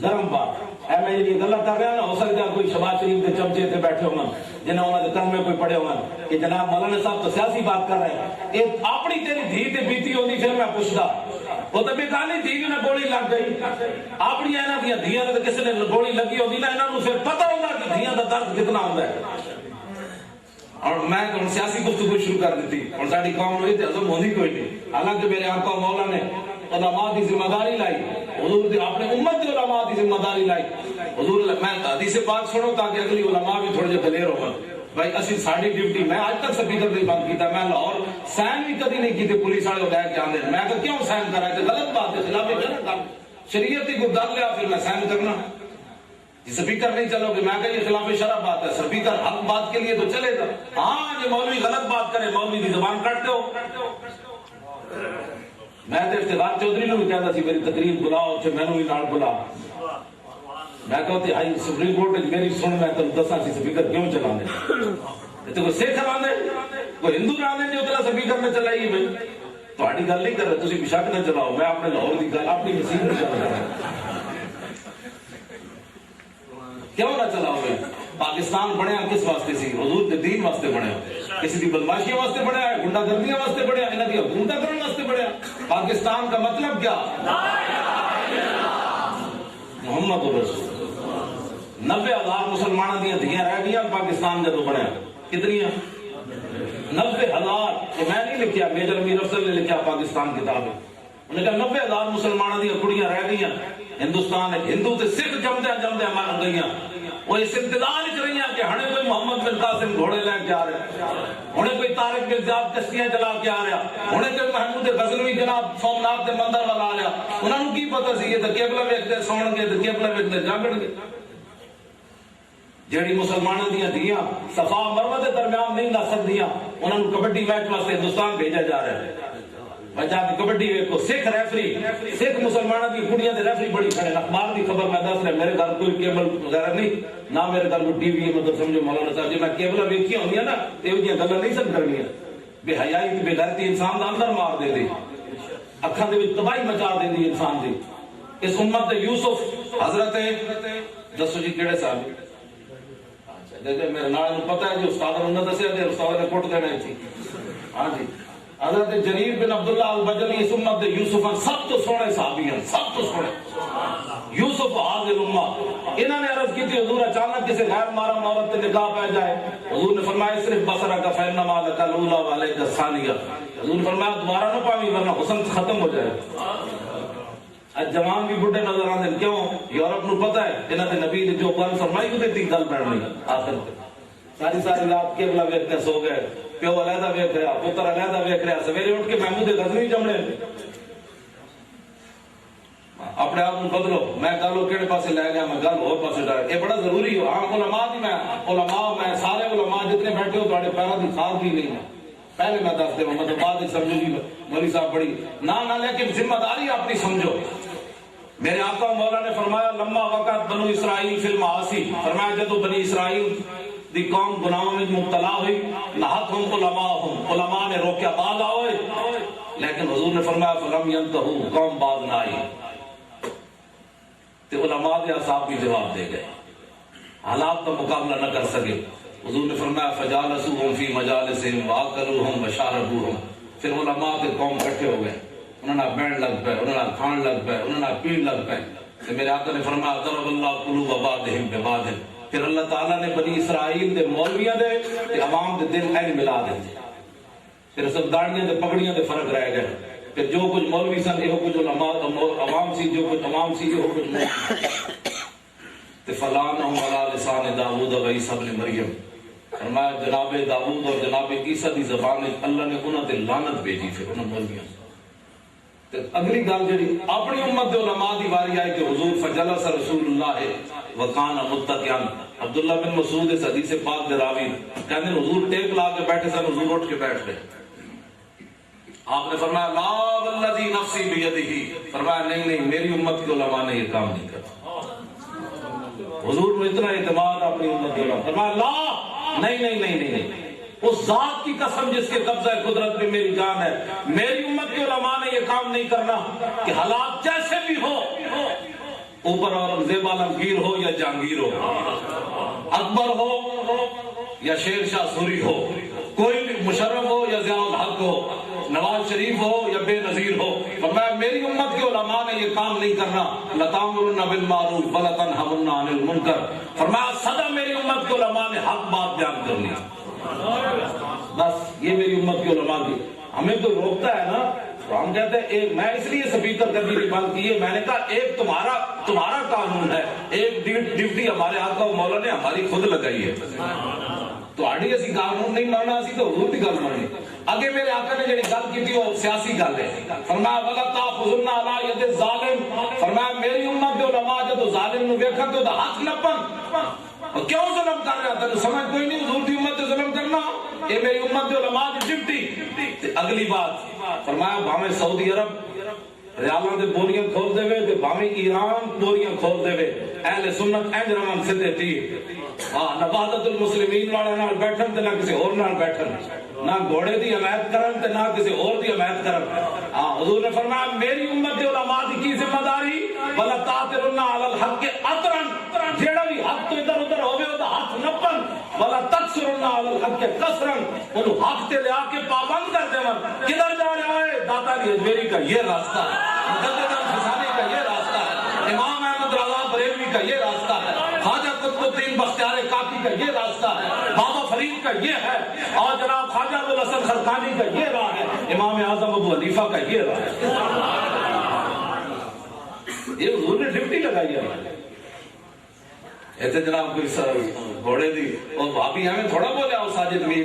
Speaker 1: نرم بات. اے میں یہ گلا کر رہا نا ہو سکتا کوئی شباز شریف کے چمچے تے بیٹھے ہوں جنہیں انہوں نے کلمے کوئی پڑھے ہوں کہ جناب مولانا صاحب تو سیاسی بات کر رہے ہیں. ایک اپنی تیری دھی تے بیتی ہوندی پھر میں پوچھدا وہ تو بیکانی دھی نے گولی لگ گئی. اپنی انہاں دی دھیاں تے کسی نے گولی لگی ہوندی نا انہاں نوں پھر پتہ ہوندا کہ دھیاں دا درد کتنا ہوندا ہے. اور میں تو سیاسی گفتگو شروع کر دیتی اور ساری قوم ہوئی تے عزم ہوندی کوئی نہیں. حالانکہ میرے آقا مولا نے علماء کی ذمہ داری لائی، حضور نے اپنے امت کے علماء کی ذمہ داری لائی. حضور میں حدیث پاک سنو تاکہ اگلی علماء بھی تھوڑے دلیر ہو بھائی اسی ساری ڈیوٹی. میں آج تک سپیکر نہیں بند کیتا. میں لاہور سائن بھی کدی نہیں کیتے پولیس والے لے کے آندے. میں کہ کیوں سائن کرا کہ غلط بات ہے خلاف شریعت کو ڈر لیا پھر میں سائن کرنا. سپیکر نہیں چلو گے میں کہ یہ خلاف شرع بات ہے. سپیکر حق بات کے لیے تو چلے گا. ہاں یہ مولوی غلط بات کرے مولوی کی زبان کاٹتے ہو. میں تو افتخار چودھری نو بھی کہتا سی میری تقریر بلاؤ تے مینوں بھی نال بلا. میں کہتے ہائی سپریم کورٹ میری سن میں تم دساں سی سپیکر کیوں چلاندے تے کوئی سکھ لاندے کوئی ہندو لاندے جو اتنا سپیکر میں چلائی بھائی تہاڈی گل نہیں کر رہا تسی بشک نہ چلاؤ. میں اپنے لاہور دی گل اپنی مسیح دی گل کر رہا کیوں نہ چلاؤ گے. پاکستان بنیا کس واسطے سی؟ حضور دے دین واسطے بنیا. کسی دی بدماشیاں واسطے بنیا ہے، گنڈا گردیاں واسطے بنیا، انہاں دی حکومتاں کرن واسطے بنیا. پاکستان کا مطلب کیا؟ محمد رسول. 90,000 مسلمانوں دیا دھیاں رہ گیا پاکستان جدو بنیا. کتنی 90,000. میں نہیں لکھیا، میجر امیر افضل نے لکھیا پاکستان کتاب ہے. انہوں نے کہا 90,000 مسلمانوں دیا کڑیاں رہ گئی. ہندوستان ہندو تے سکھ جمدے جمدے مر گئی. وہ اس انتظار کر رہی ہیں کہ ہنے کوئی محمد بن قاسم گھوڑے لے کے آ رہا، ہنے کوئی طارق بن زیاد کشتیاں چلا کے آ رہا، ہنے کوئی محمود غزنوی جناب سومناتھ دے مندر والا آ رہا، انہاں نوں کی پتہ سی یہ تے قبلہ ویکھدے سون گے تے قبلہ ویکھدے جاگن گے۔ جیڑی مسلمانوں دیاں دھیاں صفا مروہ دے درمیان نہیں نہ سکدیاں، انہاں نوں کبڈی میچ واسطے ہندوستان بھیجا جا رہا ہے۔ وجہ کی کبڈی ویکھو، سکھ ریفری، سکھ مسلمانوں دی کڑیاں دے ریفری بڑی کھڑے، اخبار دی خبر میں دس رہا، میرے گھر کوئی کیبل وغیرہ نہیں، نہ میرے گھر کوئی ٹی وی ہے، مطلب سمجھو مولانا صاحب جی میں کیبل ویکھیاں ہوندیاں نا تے او جیاں گلاں نہیں سن کرنیاں، بے حیائی تے بے غیرتی انسان دا اندر مار دے دے، اکھاں دے وچ تباہی مچا دیندی انسان دی۔ اس امت دے یوسف حضرت دسو جی کیڑے صاحب دیکھیں میرے نال پتہ ہے جی استاد نے دسیا تے استاد نے کٹ دینا تھی۔ ہاں جی حضرت جریر بن عبداللہ البجلی اس امت دے یوسف سب تو سونے صحابی ہیں، سب تو سونے یوسف حاضر امہ۔ انہوں نے عرض کی تھی حضور اچانک کسی غیر محرم عورت سے نکاح پہ جائے، حضور نے فرمایا صرف بصرہ کا فینما لک الاولی وعلیک الثانیہ، حضور نے فرمایا دوبارہ نہ پاوی ورنہ حسن ختم ہو جائے۔ آج جوان بھی بڑھے نظر آتے ہیں، کیوں؟ یورپ نو پتہ ہے انہاں دے نبی نے جو گل فرمائی وہ تی گل بن رہی آخر ساری ساری رات قبلہ ویکھتے سو گئے، پیو علیحدہ ویکھ رہا، پتر علیحدہ ویکھ رہا، سویرے اٹھ کے محمود غزنوی جمنے اپنے آپ کو بدلو، میں گل کہڑے پاسے لے گیا، میں گل اور پاسے ڈر، یہ بڑا ضروری ہو۔ ہاں علماء دی میں سارے علماء جتنے بیٹھے ہو تھوڑے پیروں کی خاص بھی نہیں ہے، پہلے میں دس دے مطلب بعد سمجھو گی مولوی صاحب بڑی نہ لیکن ذمہ داری اپنی سمجھو۔ میرے آقا مولا نے فرمایا لما وقت بنو اسرائیل فی المعاصی، فرمایا جدو بنی اسرائیل دی قوم گناہوں میں مبتلا ہوئی، نہتہم علماءہم، علماء نے روکیا باز آئے، لیکن حضور نے فرمایا فلم ینتہو، قوم باز نہ آئی، تو علماء دے اصحاب بھی جواب دے گئے، حالات کا مقابلہ نہ کر سکے۔ حضور نے فرمایا فجالسوہم فی مجالسہم واکلوہم وشاربوہم، پھر علماء کے قوم کٹھے ہو گئے، انہوں نے بینڈ لگ پائے، انہوں نے کھان لگ پائے، انہوں نے پیڑ لگ پائے، تو میرے آقا نے فرمایا ضرب اللہ قلوب بعضہم ببعض، پھر اللہ تعالیٰ نے بنی اسرائیل دے مولویاں دے کہ عوام دے دل این ملا دیتے، پھر سب داڑیاں دے پگڑیاں دے فرق رہ گئے، پھر جو کچھ مولوی سن یہ کچھ علماء عوام سی، جو کچھ عوام سی یہ کچھ مولوی، تو فلانہم علی لسان داؤد و عیسیٰ ابن مریم، فرمایا جناب داؤد اور جناب عیسیٰ دی زبان اللہ نے انہاں تے لعنت بھیجی، پھر انہاں مولویاں اگلی گل جڑی اپنی امت دے علماء دی واری آئی کہ حضور فجلس رسول اللہ وکان متقیان، عبداللہ بن مسعود اس حدیث پاک دے راوی کہتے ہیں حضور ٹیک لا کے بیٹھے سن، حضور اٹھ کے بیٹھ گئے، آپ نے فرمایا لا والذی نفسی بیدہ، فرمایا نہیں میری امت کے علماء نے یہ کام نہیں کرا، حضور نے اتنا اعتماد اپنی امت کے علماء، فرمایا لا نہیں اس ذات کی قسم جس کے قبضہ قدرت میں میری جان ہے، میری امت کے علماء نے یہ کام نہیں کرنا کہ حالات جیسے بھی ہو، اوپر اورنگزیب عالمگیر ہو یا جہانگیر ہو، اکبر ہو یا شیر شاہ سوری ہو، کوئی بھی مشرف ہو یا ضیاء الحق ہو، نواز شریف ہو یا بے نظیر ہو، فرمایا میری امت کے علماء نے یہ کام نہیں کرنا، لَتَأْمُرُنَّ بِالْمَعْرُوفِ وَلَتَنْهَوْنَ عَنِ الْمُنْكَرِ، فرمایا سدا میری امت کے علماء نے حق بات بیان کرنی، بس یہ میری امت کے علماء کی۔ ہمیں تو روکتا ہے نا، ہم کہتے ہیں ایک میں اس لیے سپیکر کبھی نہیں بند کی ہے، میں نے کہا ایک تمہارا قانون ہے، ایک ڈیوٹی ہمارے آقا و مولا نے ہماری خود لگائی ہے، تو آڑی اسی قانون نہیں ماننا، اسی تو حضور کی گل ماننی۔ اگے میرے آقا نے جڑی گل کی تھی وہ سیاسی گل ہے، فرمایا وَلَا تَأْخُذُنَّ عَلَىٰ يَدِ الظَّالِمِ، فرمایا میری امت کے علماء جب ظالم نو ویکھن تو ہاتھ نپن، اور کیوں ظلم کر رہا تھا سمجھ کوئی نہیں، حضور دی امت تے ظلم کرنا یہ میری امت کے علماء دی ڈیوٹی۔ اگلی بات فرمایا بھاویں سعودی عرب ریالاں دے بوریاں کھول دے وے تے بھاویں ایران بوریاں کھول دے وے، اہل سنت انج رون سدھے تیر، ہاں نہ وحدت المسلمین والے نال بیٹھن تے نہ کسی اور نال بیٹھن، نہ گھوڑے دی حمایت کرن تے نہ کسی اور دی حمایت کرن۔ ہاں حضور نے فرمایا میری امت کے علماء دی کی ذمہ داری ولا تاثرن علی الحق اطرن، جیڑا بھی حق تو ادھر ادھر ہوے او دا ہاتھ نپن، ولا تکسرن علی الحق کسرن، اونوں حق تے لیا کے پابند کر دیون۔ کدھر جا رہا ہے؟ داتا دی اجمیری کا یہ راستہ ہے، مجدد الفسانی کا یہ راستہ ہے، امام احمد رضا بریلوی کا یہ راستہ ہے، خواجہ قطب الدین بختیار کاکی کا یہ راستہ ہے، بابا فرید کا یہ ہے، اور جناب خواجہ ابوالحسن خرقانی کا یہ راہ ہے، امام اعظم ابو حنیفہ کا یہ راہ ہے۔ یہ حضور نے ڈیوٹی لگائی ہے۔ ایسے جناب کوئی گھوڑے دی اور بھابی ہمیں تھوڑا بولیا اس ساجد میر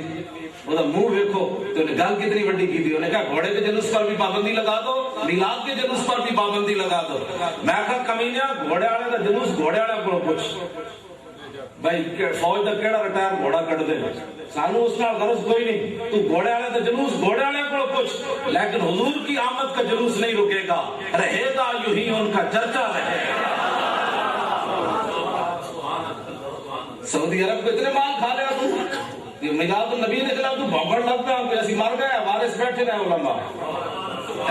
Speaker 1: وہ تو منہ دیکھو تو انہیں گل کتنی بڑی کی تھی انہوں نے کہا گھوڑے کے جلوس پر بھی پابندی لگا دو میلاد کے جلوس پر بھی پابندی لگا دو میں کہا کمینیا گھوڑے والے کا جلوس گھوڑے والے کو پوچھ بھائی فوج کا کیڑا ریٹائر گھوڑا کٹ دے سانو اس نال غرض کوئی نہیں تو گھوڑے والے کا جلوس گھوڑے والے کو پوچھ لیکن حضور کی آمد کا جلوس نہیں رکے گا رہے گا یوں ہی ان کا چرچا رہے گا سعودی عرب کو اتنے مال کھا لیا تو میلاد النبی نے خلاف تو بھگڑ لگتا ہے ایسی مار گیا وارث بیٹھے رہے علماء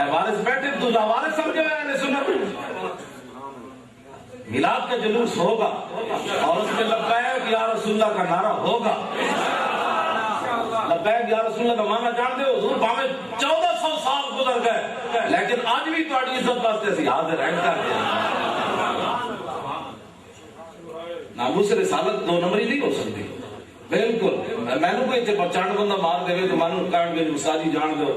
Speaker 1: وارث بیٹھے تو وارث سمجھے ہوئے سنت میلاد کا جلوس ہوگا اور اس میں لبیک یا رسول اللہ کا نعرہ ہوگا لبیک یا رسول اللہ کا معنی جانتے ہو حضور بھاوے 1400 سال گزر گئے لیکن آج بھی تہاڈی عزت واسطے سی حاضر ہیں کر کے ناموس رسالت دو نمبری نہیں ہو سکتی بالکل میں نے کوئی چانڈ بندہ مار دے تو مانو کان کے استاد جی جان دو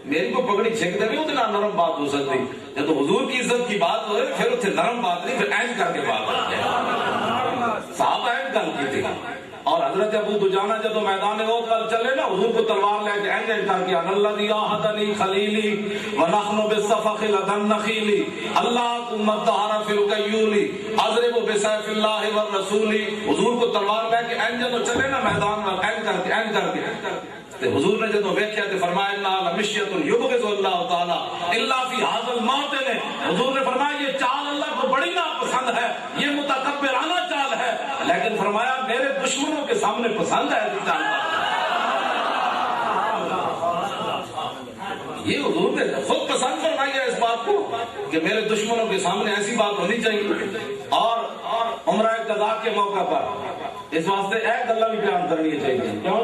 Speaker 1: میری کو پگڑی چھک دے وہ نرم بات ہو سکتی جب تو حضور کی عزت کی بات ہوئے پھر اتنے نرم بات نہیں پھر اینج کر کے بات ہوتی ہے صحابہ اینج گل کی تھی اور حضرت ابو دجانہ جب میدان احد کل چلے نا حضور کو تلوار لے کے اینج کر کے ان الذی آحدنی خلیلی ونحن بالصفق لدن نخیلی اللہ امت دہر فی القیولی اضرب بسیف اللہ والرسول حضور کو تلوار لے کے اینج جب چلے نا میدان میں اینج کر کے حضور نے جب ویکھیا تے فرمایا ان لمشیۃ یبغض اللہ تعالی الا فی ھذا الموطن حضور نے فرمایا یہ چال اللہ کو بڑی ناپسند ہے یہ متکبرانہ چال ہے لیکن فرمایا میرے دشمنوں کے سامنے پسند ہے یہ چال یہ حضور نے خود پسند فرمایا اس بات کو کہ میرے دشمنوں کے سامنے ایسی بات ہونی چاہیے اور عمرہ قضاء کے موقع پر اس واسطے ایک گلا بھی بیان کرنی چاہیے کیوں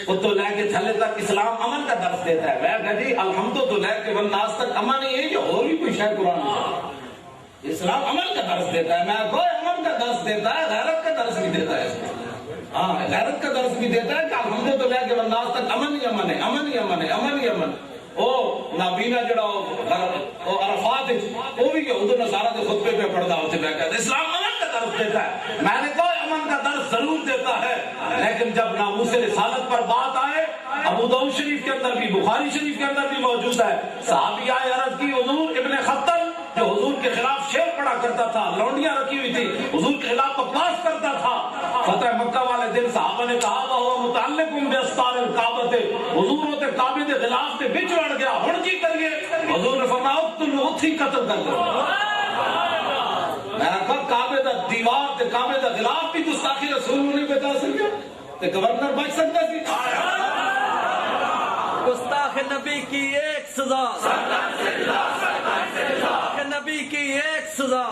Speaker 1: وہ تو لے کے تھلے تک اسلام امن کا درس دیتا ہے میں کہتی الحمد تو لے کے والناس تک امن ہی ہے اور بھی کوئی شاید قرآن اسلام امن کا درس دیتا ہے میں کوئی امن کا درس دیتا ہے غیرت کا درس بھی دیتا ہے ہاں غیرت کا درس بھی دیتا ہے کہ الحمد تو لے کے والناس تک امن ہی امن ہے امن ہی امن ہے امن ہی امن او نابینا جڑا او عرفات وہ بھی یہود و نصارہ کے خطبے پہ پڑھتا ہوتے میں کہتا اسلام امن کا درس دیتا ہے میں نے کوئی امن کا درس ضرور دیتا ہے لیکن جب ناموس رسالت پر بات آئے ابو داؤد شریف کے اندر بھی بخاری شریف کے اندر بھی موجود ہے صحابی آئے عرض کی حضور ابن خطل جو حضور کے خلاف شعر پڑھا کرتا تھا لونڈیاں رکھی ہوئی تھی حضور کے خلاف بکواس کرتا تھا فتح مکہ والے دن صحابہ نے کہا وہ متعلق باستار الکعبہ حضور ہوتے کعبے کے خلاف سے بچ اڑ گیا ہن کی کریے حضور نے فرمایا اقتلوا اتھی قتل کر دو میں کہا کعبے دا دیوار تے کعبے دا خلاف بھی گستاخی رسول نہیں بتا سکیا تے گورنر بچ سکتا سی
Speaker 2: گستاخ نبی کی ایک سزا گستاخ نبی کی ایک سزا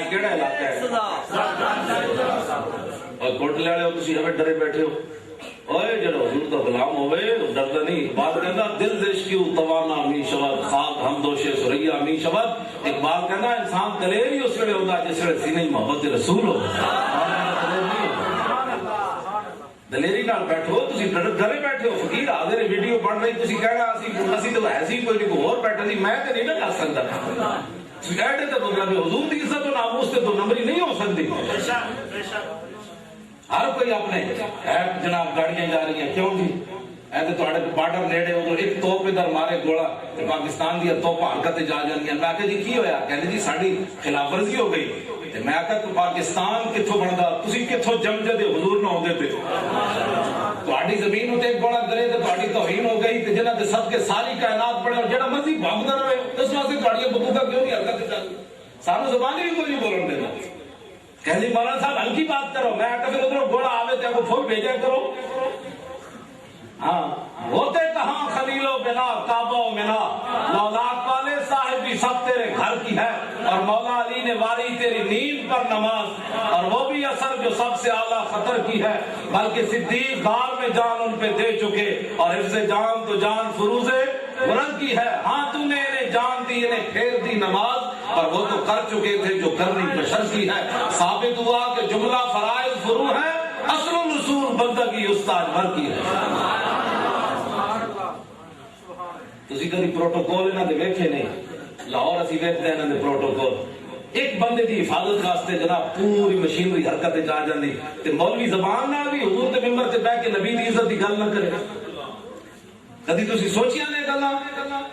Speaker 1: کیڑا علاقہ ہے اور کوٹلے والے ہو تسی ہمیں ڈرے بیٹھے ہو اوئے جڑو حضور دا غلام ہوئے ڈردا نہیں بات کہندا دل دیش کی توانا می شود خاک ہم دوشے سریا می شود اقبال کہندا انسان دلیر ہی اس ویلے ہوندا جس ویلے سینے محبت رسول ہو دلیری نال بیٹھو تسی ڈرے بیٹھے ہو فقیر حاضر ویڈیو بن رہی تسی کہنا اسی تو ایسی کوئی نہیں کوئی اور بیٹھا سی میں تے نہیں نہ کر سکدا کہتے تو مطلب حضور کی عزت و ناموس سے تو نمبری نہیں ہو سکتی ہر کوئی اپنے جناب گاڑیاں جا رہی ہیں کیوں جی ایسے تو بارڈر نیڑے ہو تو ایک توپ ادھر مارے گوڑا پاکستان دیا توپا حرکتیں جا جانی ہیں میں آکے جی کی ہویا کہنے جی ساڑی خلاف ورزی ہو گئی میں آکا تو پاکستان کتھو بڑھدا تسی کتھو جم جدے حضور نہ ہوندے تے تو آڑی زمین ہوتے ایک بڑا کرے تو آڑی توہین ہو گئی تو جنہ دے صدقے ساری کائنات پڑے اور جڑا مرضی بھاگدا رہے اس واسطے تو آڑی بطوطہ کیوں نہیں حرکتیں جانی سانو زبانی بھی کوئی نہیں بولن دینا کہنے مولانا صاحب ہلکی بات کرو میں آکا پھر ادھر گوڑا آوے تے کو پھول بھیجا کرو ہاں ہوتے کہاں خلیل و بنا کعبہ و منا لولاک والے صاحب بھی سب تیرے گھر کی ہے اور مولا علی نے واری تیری نیند پر نماز اور وہ بھی اثر جو سب سے اعلیٰ خطر کی ہے بلکہ صدیق دار میں جان ان پہ دے چکے اور حفظ جان تو جان فروز بلند کی ہے ہاں تو نے انہیں جان دی انہیں پھیر دی نماز اور وہ تو کر چکے تھے جو کرنی بشر کی ہے ثابت ہوا کہ جملہ فرائض فرو ہے اصل الرسول بندگی استاد بھر کی ہے تسی کبھی پروٹوکول انہاں دے ویکھے نہیں لاہور اسی ویکھدے انہاں دے پروٹوکول ایک بندے دی حفاظت واسطے جناب پوری مشینری حرکت وچ آ جاندی تے مولوی زبان نال بھی حضور دے منبر تے بیٹھ کے نبی دی عزت دی گل نہ کرے. کدی تسی سوچیا نے گلاں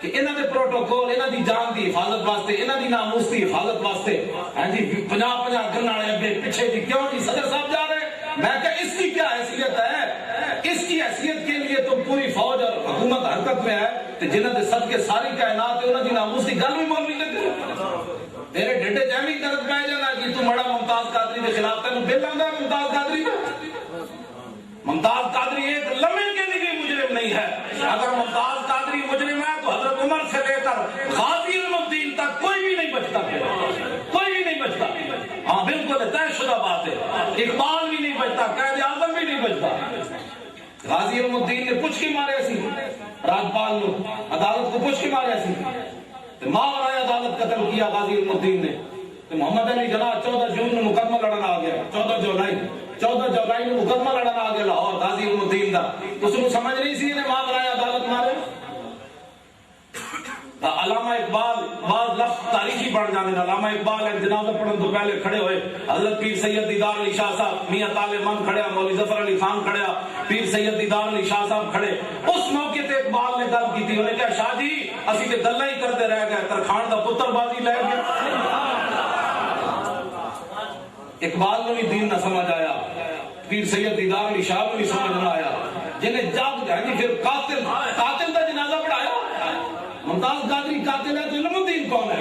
Speaker 1: کہ انہاں دے پروٹوکول انہاں دی جان دی حفاظت واسطے انہاں دی ناموس دی حفاظت واسطے ہاں جی 50 گن والے اگے پیچھے دی کیوں نہیں صدر صاحب جا رہے. میں کہ اس کی کیا حیثیت ہے؟ اس کی حیثیت کے لیے تو پوری فوج اور حکومت حرکت میں ہے تے جنہاں دے صدقے ساری کائنات انہاں دی ناموس دی گل بھی مولوی نے کرے. تیرے ڈنڈے جیویں کرت پے جانا کہ تو مڑا ممتاز قادری دے خلاف تینوں بل آندا ممتاز قادری دا. ممتاز قادری ایک لمحے کے لیے مجرم نہیں ہے. اگر ممتاز قادری مجرم ہے تو حضرت عمر سے لے کر غازی المدین تک کوئی بھی نہیں بچتا. کوئی بھی نہیں بچتا. ہاں بالکل طے شدہ بات ہے. اقبال بھی نہیں بچتا, قائد اعظم بھی نہیں بچتا. غازی المدین نے پوچھ کے مارے سی راجپال نے, عدالت کو پوچھ کے مارے سی, ماورائے عدالت قتل کیا غازی المدین نے. محمد علی جناح 14 جون میں مقدمہ لڑنا آ گیا. 14 جولائی میں مقدمہ لڑنا آ گیا لاہور غازی المدین دا. اس کو سمجھ نہیں سی نے ماورائے عدالت مارے. علامہ اقبال بعض لفظ تاریخی بن جانے. علامہ اقبال ایک جنازہ پڑھن تو پہلے کھڑے ہوئے, حضرت پیر سید دیدار علی شاہ صاحب, میاں طالب من کھڑیا, مولوی ظفر علی خان کھڑیا, پیر سید دیدار علی شاہ صاحب کھڑے. اس موقع تے اقبال نے گل کی تھی, انہوں نے کہا شاہ جی اسی تے گلاں ہی کرتے رہ گئے, ترخان دا پتر بازی لے گیا. اقبال نے بھی دین نہ سمجھ آیا, پیر سید دیدار علی شاہ کو بھی سمجھ نہ آیا. جنہیں جاگ جائیں گے پھر قاتل دا جنازہ پڑھایا. ممتاز قادری قاتل ہے تو علم الدین کون ہے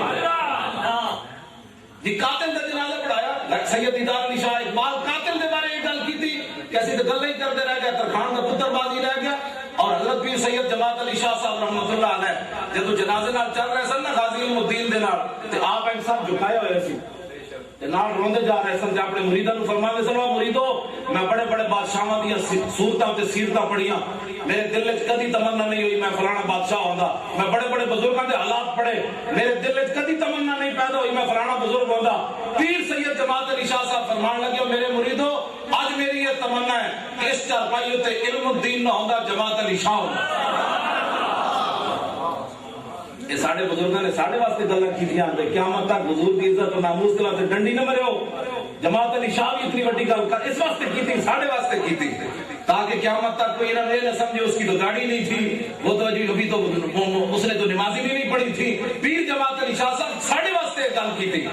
Speaker 1: جی؟ قاتل دا جنازہ پڑھایا. سید دیدار علی شاہ اقبال قاتل دے بارے یہ گل کی تھی کہ اسی تے گلاں ہی کرتے رہ گئے, ترخان دا پتر بازی رہ گیا. اور حضرت پیر سید جماعت علی شاہ صاحب رحمۃ اللہ علیہ جدو جنازے نال چل رہے سن نا غازی المدین دے نال, تے آپ ایک صاحب جھکائے ہوئے سی نال روندے جا رہے سن. اپنے مریداں نوں فرماندے سن, مریدو میں بڑے بڑے بادشاہاں دی صورتاں تے سیرتاں پڑھیاں, میرے دل وچ کدی تمنا نہیں ہوئی میں فلانا بادشاہ ہوندا. میں بڑے بڑے بزرگاں دے حالات پڑھے, میرے دل وچ کدی تمنا نہیں پیدا ہوئی میں فلانا بزرگ ہوندا. پیر سید جماعت علی شاہ صاحب فرمان لگے, میرے مریدو اج میری یہ تمنا ہے کہ اس چارپائی تے علم الدین نہ ہوندا, جماعت علی شاہ ہوندا. یہ ساڑھے بزرگاں نے ساڑھے واسطے گلاں کیتیاں تے قیامت تک حضور دی عزت و ناموس دے واسطے ڈنڈی نہ مرے ہو. جماعت علی شاہ بھی اتنی بڑی گل کر اس واسطے کیتی, ساڑھے واسطے کیتی تاکہ قیامت تک کوئی نہ یہ نہ سمجھے اس کی تو گاڑی نہیں تھی, وہ تو ابھی تو اس نے تو نمازی بھی نہیں پڑھی تھی. پیر جماعت علی شاہ صاحب ساڑھے واسطے گل کیتی.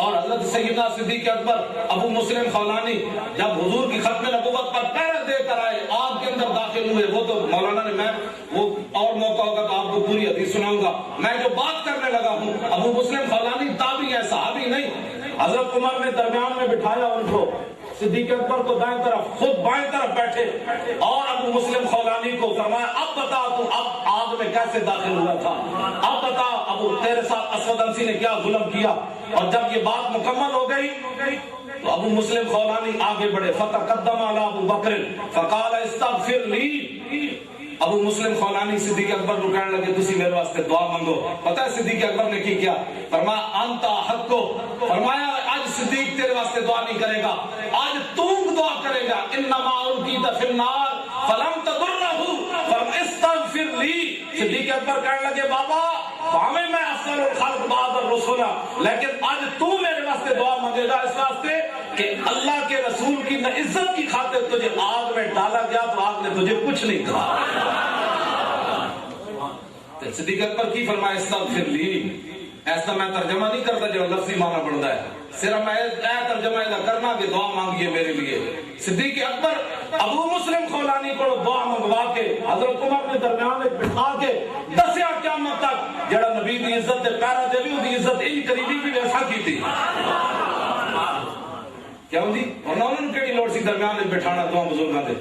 Speaker 1: اور حضرت سیدنا صدیق اکبر ابو مسلم خولانی جب حضور کی ختم نبوت پر پہرے دے کر آئے, آپ کے اندر داخل ہوئے, وہ تو مولانا نے, میں وہ اور موقع ہوگا تو آپ کو پوری حدیث سناؤں گا. میں جو بات کرنے لگا ہوں, ابو مسلم خولانی تابعی ہے, صحابی نہیں. حضرت عمر نے درمیان میں بٹھایا ان کو, صدیق اکبر کو دائیں طرف, خود بائیں طرف بیٹھے, اور ابو مسلم خولانی کو فرمایا اب بتا تو اب آگ میں کیسے داخل ہوا تھا, اب بتا ابو تیرے ساتھ اسود انسی نے کیا ظلم کیا. اور جب یہ بات مکمل ہو گئی تو ابو مسلم خولانی آگے بڑھے, فتقدم علی ابو بکر فقال استغفر لی. ابو مسلم خولانی صدیق اکبر کو کہنے لگے تسی میرے واسطے دعا مانگو. پتہ ہے صدیق اکبر نے کی کیا؟ فرمایا انت حق کو, فرمایا آج صدیق تیرے واسطے دعا نہیں کرے گا, آج تم دعا کرے گا. انما القیت فی النار فلم تضرہ فاستغفر لی. صدیق اکبر کہنے لگے بابا ہمیں میں افضل الخلق بعد الرسول, لیکن آج تو میرے واسطے دعا مانگے گا اس واسطے کہ اللہ کے رسول کی نہ عزت کی خاطر تجھے آگ میں ڈالا گیا تو آگ نے تجھے کچھ نہیں کہا. صدیق اکبر کی فرمایا استغفر لی. ایسا میں ترجمہ نہیں کرتا جو لفظی معنی بنتا ہے, صرف میں ترجمہ ایسا کرنا کہ دعا مانگیے میرے لیے. صدیق اکبر ابو مسلم خولانی کو دعا منگوا کے حضرت عمر نے درمیان میں بٹھا کے دسیا قیامت تک جڑا نبی دی عزت دے پیرا دے بھی دی عزت ان قریبی بھی ویسا کی تھی. کیا ہوندی اور نہ انہوں نے کیڑی لوڑ سی درمیان میں بٹھانا دو بزرگاں دے.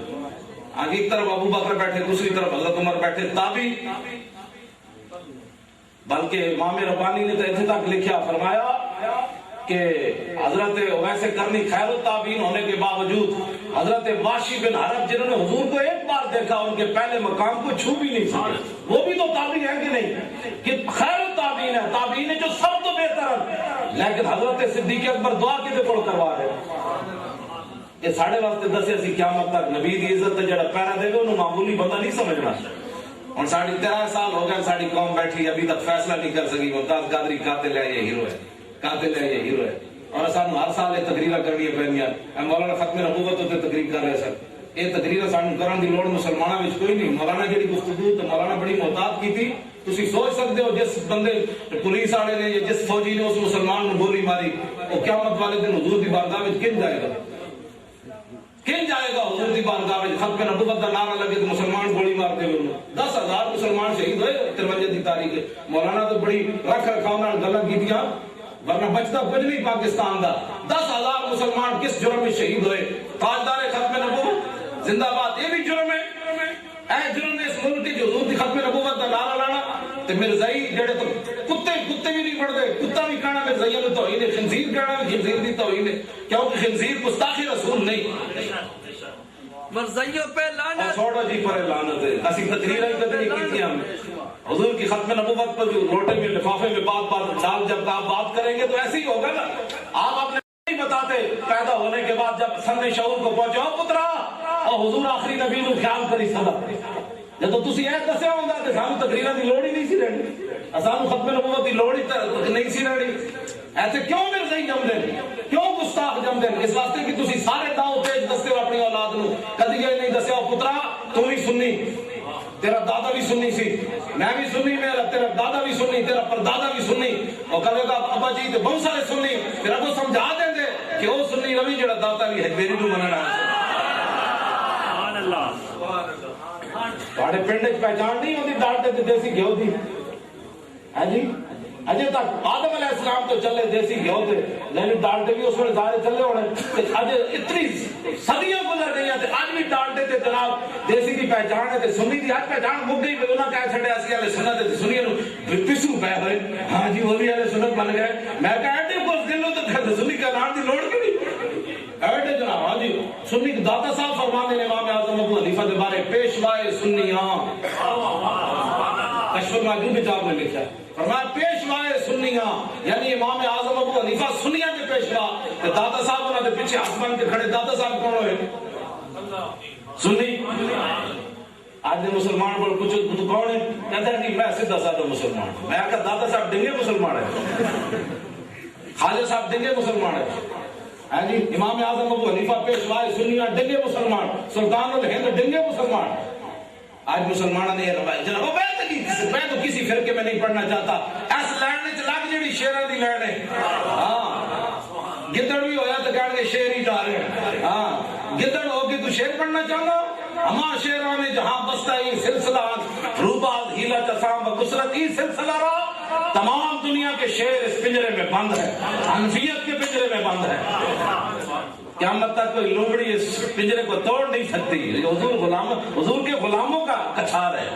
Speaker 1: آگے ایک طرف ابو بکر بیٹھے, دوسری طرف حضرت عمر بیٹھے, تابعی. بلکہ امام ربانی نے تو اتنے تک لکھا, فرمایا کہ حضرت ویسے کرنی خیر التابعین ہونے کے باوجود حضرت واشی بن حرب جنہوں نے حضور کو ایک بار دیکھا, ان کے پہلے مقام کو چھو بھی نہیں سکے, وہ بھی تو تابعی ہیں کہ نہیں, کہ خیر التابعین ہے, تابعین جو سب تو بہتر ہے. لیکن حضرت صدیق اکبر دعا کدے کول کروا رہے, یہ ساڑھے واسطے دسے اسی قیامت تک نبی دی عزت تے جڑا پیرا دے گا انہوں معمولی بندہ نہیں سمجھنا. اور 13.5 سال ہو گئے ساری قوم بیٹھی ابھی تک فیصلہ نہیں کر سکی ممتاز قادری قاتل ہے یہ ہیرو ہے. قاتل ہے یہ ہیرو ہے اور سانو ہر سال یہ تقریرا کرنی پہنیا مولانا ختم نبوت تے تقریر کر رہے سن یہ تقریر سانو کرن دی لوڑ مسلماناں وچ کوئی نہیں مولانا جڑی گفتگو تے مولانا بڑی محتاط کیتی تسی سوچ سکتے ہو جس بندے پولیس والے نے یا جس فوجی نے اس مسلمان نو گولی ماری وہ قیامت والے دن حضور دی بارگاہ وچ کن جائے گا کن جائے گا حضور دی بارگاہ وچ ختم نبوت دا نعرہ لگے تے مسلمان گولی مار دے 10,000 مسلمان شہید ہوئے 53 دی تاریخ مولانا تو بڑی رکھ رکھاؤ نال گلاں کیتیاں ورنہ بچتا کچھ نہیں پاکستان دا 10,000 مسلمان کس جرم میں شہید ہوئے تاجدار ختم نبوت زندہ باد یہ بھی جرم ہے اے جرم نے اس ملک کی حضور دی ختم نبوت دا نعرہ لانا تے مرزائی جڑے تو کتے بھی نہیں پڑھتے کتا بھی کہنا مرزائیوں نے توہین ہے خنزیر کہنا بھی خنزیر دی توہین ہے کیونکہ خنزیر گستاخی رسول نہیں
Speaker 2: مرزائیوں پہ لعنت
Speaker 1: چھوڑو جی پر لعنت ہے اسی تقریریں کتنی کیتی ہم حضور کی ختم نبوت پر جو روٹے میں لفافے میں بات ڈال جب آپ بات کریں گے تو ایسے ہی ہوگا نا آپ اپنے نہیں بتاتے پیدا ہونے کے بعد جب سن شعور کو پہنچو پترا اور حضور آخری نبی نو خیال کری سدا جب تسی ایس دسیا ہوندا تے سانو تقریراں دی لوڑ ہی نہیں سی رہنی سانو ختم نبوت دی لوڑ ہی نہیں سی رہنی ایسے کیوں مرزائی جم دیں کیوں گستاخ جم دیں اس واسطے کہ تسی سارے داؤ پیج دستے ہو اپنی اولاد نو کدی یہ نہیں دسیا پترا تو بھی سنی تیرا دادا بھی سنی سی میں بھی سنی میرا تیرا دادا بھی سنی تیرا پردادا بھی سنی اور کہے گا ابا جی تے بہت سارے سنی پھر اگوں سمجھا دیں دے کہ وہ سنی روی جڑا داتا بھی ہے میری نو مننا سبحان اللہ تواڈے پنڈ وچ پہچان نہیں ہوندی ڈالتے تے دیسی گھیو دی ہاں جی اجے تک آدم علیہ السلام تو چلے دیسی گھیو تے لیکن ڈالتے بھی اس وقت سارے چلے ہونے تے اج اتنی صدیاں گزر گئی تے اج بھی ڈالتے تے جناب دیسی دی پہچان ہے تے سنی دی اج پہچان مک گئی تے انہاں کہہ چھڈیا اسی والے سنت تے سنی نو پسو پے ہوئے ہاں جی وہ بھی والے سنت بن گئے میں کہا تے کو دلوں تے سنی کا نام دی لوڑ کی نہیں ایڈے جناب ہاں جی سنی داتا صاحب فرماتے ہیں امام اعظم ابو حنیفہ کے بارے پیشوائے سنیاں کشف المعجوب کتاب میں لکھا ہے فرمایا پیشوائے سنیاں یعنی امام اعظم ابو حنیفہ سنیاں کے پیشوا تے داتا صاحب انہاں دے پیچھے آسمان کے کھڑے داتا صاحب کون ہوئے سنی آج مسلمان کو پوچھو تو کون ہے کہتا ہے کہ میں سیدھا سادہ مسلمان ہوں میں کہا داتا صاحب ڈنگے مسلمان ہے خواجہ صاحب ڈنگے مسلمان ہے ہاں جی امام اعظم ابو حنیفہ پیشوائے سنیاں ڈنگے مسلمان سلطان الہند ڈنگے مسلمان آج مسلمانوں نے یہ روایت جناب میں تو کسی فرقے میں نہیں پڑھنا چاہتا اس لائن وچ لگ جڑی شیراں دی لائن ہے ہاں گدڑ بھی ہویا تو کہن گے شیر ہی ڈال رہے ہاں گدڑ ہو کے تو شیر پڑھنا چاہتا ہما شیراں نے جہاں بستا ہی سلسلہ روباز ہیلا چسام و کسرت ہی سلسلہ رہا تمام دنیا کے شیر اس پنجرے میں بند ہے حنفیت کے پنجرے میں بند ہے قیامت تک کوئی لومڑی اس پنجرے کو توڑ نہیں سکتی حضور کے غلاموں کا کچھار ہے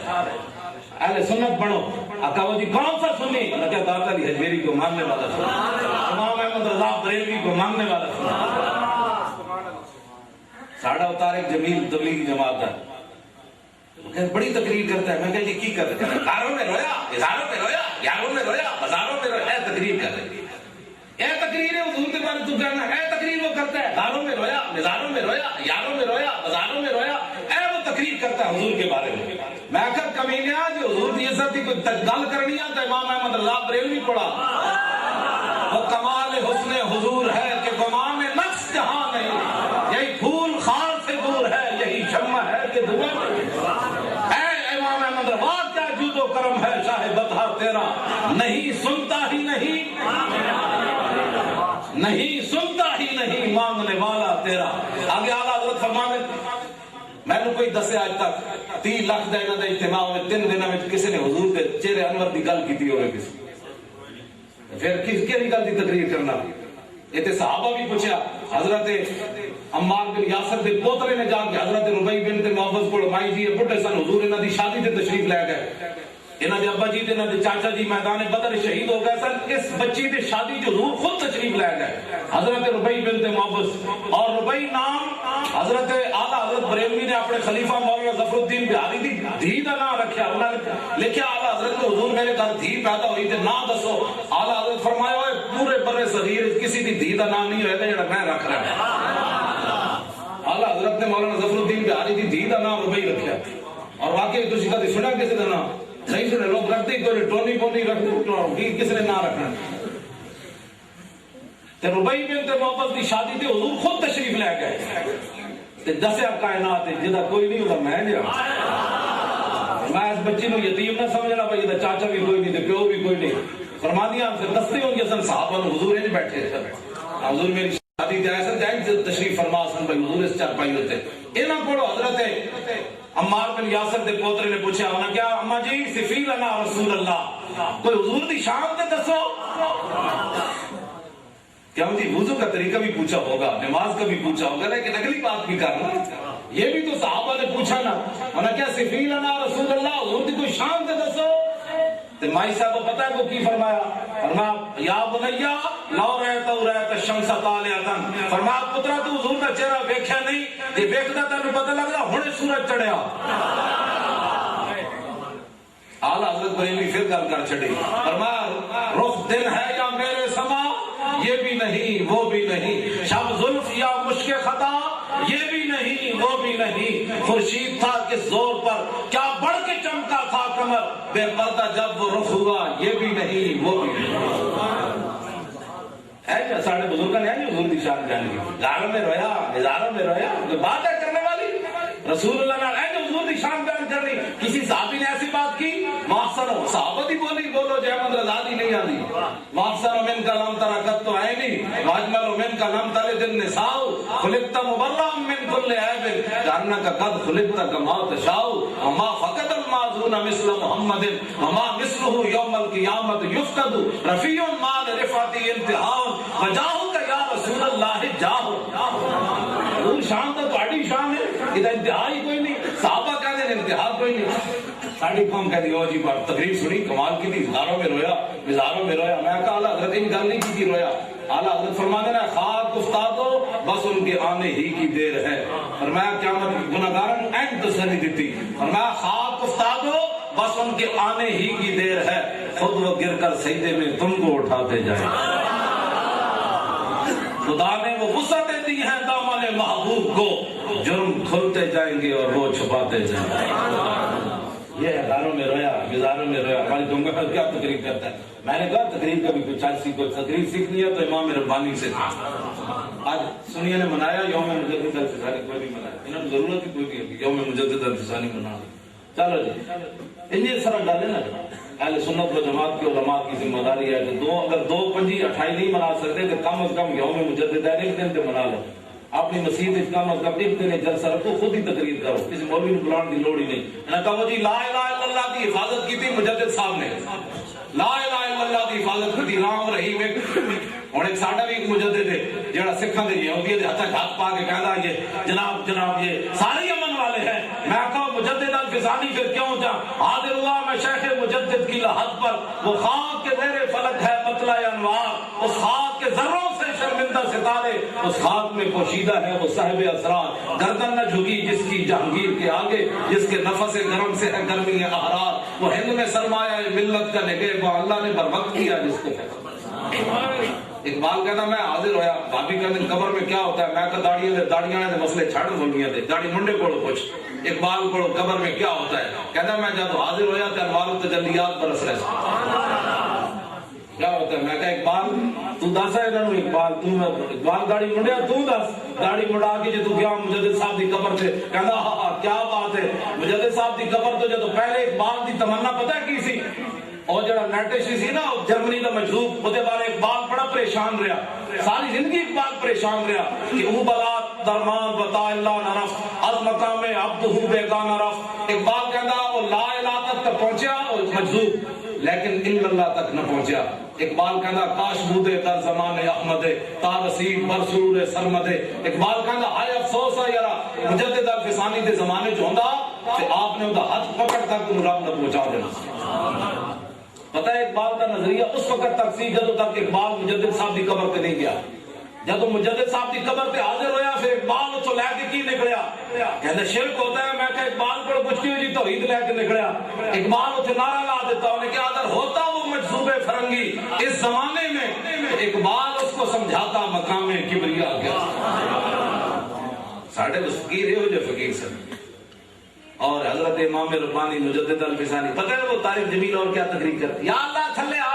Speaker 1: اہل سنت بنو اکاو جی کون سا سنی لکہ داتا علی حجویری کو ماننے والا سنی امام احمد رضا بریلوی کو ماننے والا سنی ساڑھا اتار ایک جمیل تبلیغی جماعت ہے بڑی تقریر کرتا ہے میں کہا جی کی کر رہے ہیں کاروں میں رویا ہزاروں میں رویا یاروں میں رویا ہزاروں میں رویا تقریر کر رہے اے تقریر ہے حضور کے بارے تو کہنا اے تقریر وہ کرتا ہے ہزاروں میں رویا ہزاروں میں رویا یاروں میں رویا ہزاروں میں رویا اے وہ تقریر کرتا ہے حضور کے بارے میں میں کہا کمینیا جو حضور کی عزت کی کوئی گل کرنی ہے تو امام احمد رضا بریلوی پڑھا وہ کمال حسن حضور ہے کہ گمان نقص جہاں نہیں یہی پھول خار سے دور ہے یہی شمع ہے کہ دھواں اے امام احمد رضا کیا جود و کرم ہے شاہ بطحہ تیرا نہیں سنتا ہی نہیں نہیں سنتا ہی نہیں مانگنے والا تیرا آگے اعلیٰ حضرت فرمانے میں نے کوئی دسے آج تک 3 لاکھ دینہ دے اجتماع میں 3 دنوں میں کسی نے حضور کے چہرے انور دی گل کی ہوئے کسی پھر کس کے گل دی تقریر کرنا یہ تے صحابہ بھی پوچھا حضرت عمار بن یاسر دے پوترے نے جا کے حضرت ربیع بنت معوذ کو مائی جی بڈھے سن حضور انہاں دی شادی تے تشریف لے گئے انہاں دے ابا جی تے انہاں دے چاچا جی میدان بدر شہید ہو گئے سن اس بچی دی شادی جو حضور خود تشریف لے گئے حضرت ربیع بنت معوذ اور ربیع نام حضرت اعلیٰ حضرت بریلوی نے اپنے خلیفہ مولانا ظفر الدین بہاری دی دھی دا نام رکھا انہوں نے لکھا اعلیٰ حضرت کو حضور میرے گھر دھی پیدا ہوئی تے نام دسو اعلیٰ حضرت فرمایا ہوئے پورے برے صغیر کسی دی دھی دا نام نہیں ہوئے گا جڑا میں رکھ رہا ہوں اعلیٰ حضرت نے مولانا ظفر الدین بہاری دی دھی دا نام ربیع رکھا اور واقعی تسی کدی سنا کسی دا نام نہیں سنے لوگ رکھتے کوئی ٹونی پونی رکھتے کس نے نہ رکھنا تے ربیع بنت معوذ دی شادی تے حضور خود تشریف لے گئے تے دسیا کائنات جدا کوئی نہیں ہوتا میں جا میں اس بچی نو یتیم نہ سمجھنا بھائی دا چاچا بھی کوئی نہیں تے پیو بھی کوئی نہیں فرما دیا ہم سے دستے ہوں گے سن صحابہ نو حضور نہیں بیٹھے حضور میری شادی تے ایسا جائیں تشریف فرما سن بھائی حضور اس چارپائی ہوتے انہاں کوڑو حضرت عمار بن یاسر دے پوترے نے پوچھا انہاں کیا اماں جی صفی لنا رسول اللہ کوئی حضور دی شان تے دسو کیا مجھے وضو کا طریقہ بھی پوچھا ہوگا نماز کا بھی پوچھا ہوگا لیکن اگلی بات بھی کرنا یہ بھی تو صحابہ نے پوچھا نا انہاں کیا صفی لنا رسول اللہ حضور دی کوئی شان تے دسو تے مائی صاحب کو پتہ ہے وہ کی فرمایا فرمایا یا بنیا لو رأیت الشمس طالعۃ فرمایا پترا تو حضور دا چہرہ ویکھیا نہیں تے ویکھدا تینوں پتہ لگدا ہنے سورج چڑھیا اعلی حضرت بریلوی پھر گل کر چھڑی فرمایا رخ دن ہے یا میرے سما یہ بھی نہیں وہ بھی نہیں شب زلف یا مشک خطا یہ بھی نہیں وہ بھی نہیں خورشید تھا کس زور پر کیا بڑھ کے چمکا تھا کمر بے پردہ جب وہ رخ ہوا یہ بھی نہیں وہ بھی نہیں ہے کیا ساڑھے بزرگاں نے ہے حضور دی شان جان کی گھروں میں رویا نظاروں میں رویا بات ہے کرنے والی رسول اللہ نے ہے حضور دی شان بیان کرنی کسی صحابی نے ایسی بات کی محسن ہو صحابہ دی بولی بولو جے احمد رضا دی نہیں آدھی محسن من کا لم ترکت تو عینی واجمل من کا لم تلد النساء خلقت مبرأ من کل عیب کانک قد خلقت کما تشاء وما فقد المعذون مثل محمد وما مثله یوم القیامت یفقد رفیع مال رفعتی انتہاء وجاہک یا رسول اللہ جاہ حضور شان تو تہاڈی شان ہے ادھر انتہا ہی کوئی نہیں صحابہ کہتے ہیں انتہا کوئی نہیں ساڑھی قوم کہتی ہو جی بار تقریب سنی کمال کی تھی ہزاروں میں رویا مزاروں میں رویا میں کہا اعلیٰ حضرت ان گل نہیں کی تھی رویا اعلیٰ حضرت فرما دینا خاک افتادو بس ان کے آنے ہی کی دیر ہے فرمایا قیامت گناہگارن اینڈ تسلی دیتی فرمایا خاک افتادو بس ان کے آنے ہی کی دیر ہے خود وہ گر کر سجدے میں تم کو اٹھاتے جائیں خدا نے وہ وسعتیں دی ہیں دامن محبوب کو جرم کھلتے جائیں گے اور وہ چھپاتے جائیں گے یہ ہزاروں میں رویا مزاروں میں رویا ہماری دنگا پر کیا تقریب کرتا ہے میں نے کہا تقریب کبھی کچھ کوئی تقریب سیکھنی ہے تو امام ربانی سے آج سنیے نے منایا یوم مجدد الفسانی کوئی نہیں منایا انہوں نے ضرورت ہی کوئی نہیں ہے یوم مجدد الفسانی منانا چلو جی انہیں سرہ ڈالے نا اہل سنت و جماعت کی علماء کی ذمہ داری ہے کہ اگر 2-5-28 نہیں منا سکتے تو کم از کم یوم مجدد ہے ایک دن تے منا لو اپنی مسجد کم از کم ایک دن جلسہ رکھو خود ہی تقریر کرو کسی مولوی نے بلانے کی لوڑ ہی نہیں میں نے کہا جی لا الہ الا اللہ کی حفاظت کی تھی مجدد صاحب نے لا الہ الا اللہ کی حفاظت کی تھی رام رحیم اور ایک ساڈا بھی ایک مجدد ہے جڑا سکھاں دے یہودیاں دے ہتھاں ہاتھ پا کے کہندا یہ جناب یہ سارے امن والے ہیں میں کہا مجدد الفسانی پھر کیوں جا حاضر ہوا میں شیخ مجدد کی لحد پر وہ خاک کے زیر فلک ہے مطلع انوار اس خاک کے ذروں سے شرمندہ ستارے اس خاک میں پوشیدہ ہے وہ صاحب اسرار گردن نہ جھکی جس کی جہانگیر کے آگے جس کے نفس گرم سے ہے گرمی احرار وہ ہند میں سرمایہ ملت کا نگہباں اللہ نے بر وقت کیا جس کو اقبال کہتا میں حاضر ہویا بھابی کہتے قبر میں کیا ہوتا ہے میں کہا داڑیاں نے مسئلے چھاڑ بولنیاں تھے داڑی منڈے کوڑو پوچھ اقبال کوڑو قبر میں کیا ہوتا ہے کہتا میں جب حاضر ہویا تو انوار و تجلیات برس رہے کیا ہوتا ہے میں کہا اقبال تو دس ہے انہوں اقبال داڑی منڈیا تو دس داڑی مڑا کے جو تو گیا مجدد صاحب دی قبر سے کہتا کیا بات ہے مجدد صاحب دی قبر تو جو پہلے اقبال دی تمنا پتہ کی سی اور جڑا نیٹشی سی نا جرمنی کا مجذوب اودے بارے اقبال بڑا پریشان رہا ساری زندگی اقبال پریشان رہا کہ او بلات درمان بتا اللہ نرف از مقام عبدہ بیگانہ رف اقبال کہندا وہ لا الہ تک پہنچیا اور مجذوب لیکن الا اللہ تک نہ پہنچیا اقبال کہندا کاش بودے در زمان احمد تا رسید برسور سرمد اقبال کہندا ہائے افسوس ہے یارا مجدد الفسانی دے زمانے چ ہوندا تے آپ نے اوندا ہاتھ پکڑ تک رب نہ پہنچا دینا پتہ ہے اقبال کا نظریہ اس وقت تک سی جدوں تک اقبال مجدد صاحب دی قبر تے نہیں گیا جب مجدد صاحب دی قبر تے حاضر ہویا پھر اقبال اس لے کے کی نکلیا کہندا شرک ہوتا ہے میں کہ اقبال کو کچھ کیوں جی توحید لے کے نکلیا اقبال اس نعرہ لا دیتا انہیں کہ اگر ہوتا وہ مجذوب فرنگی اس زمانے میں اقبال اس کو سمجھاتا مقام کبریا گیا ساڈے فقیر ہو جو فقیر سے اور حضرت امام ربانی مجدد الفسانی پتہ ہے وہ طارق جمیل اور کیا تقریر کرتے یا اللہ تھلے آ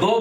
Speaker 1: 2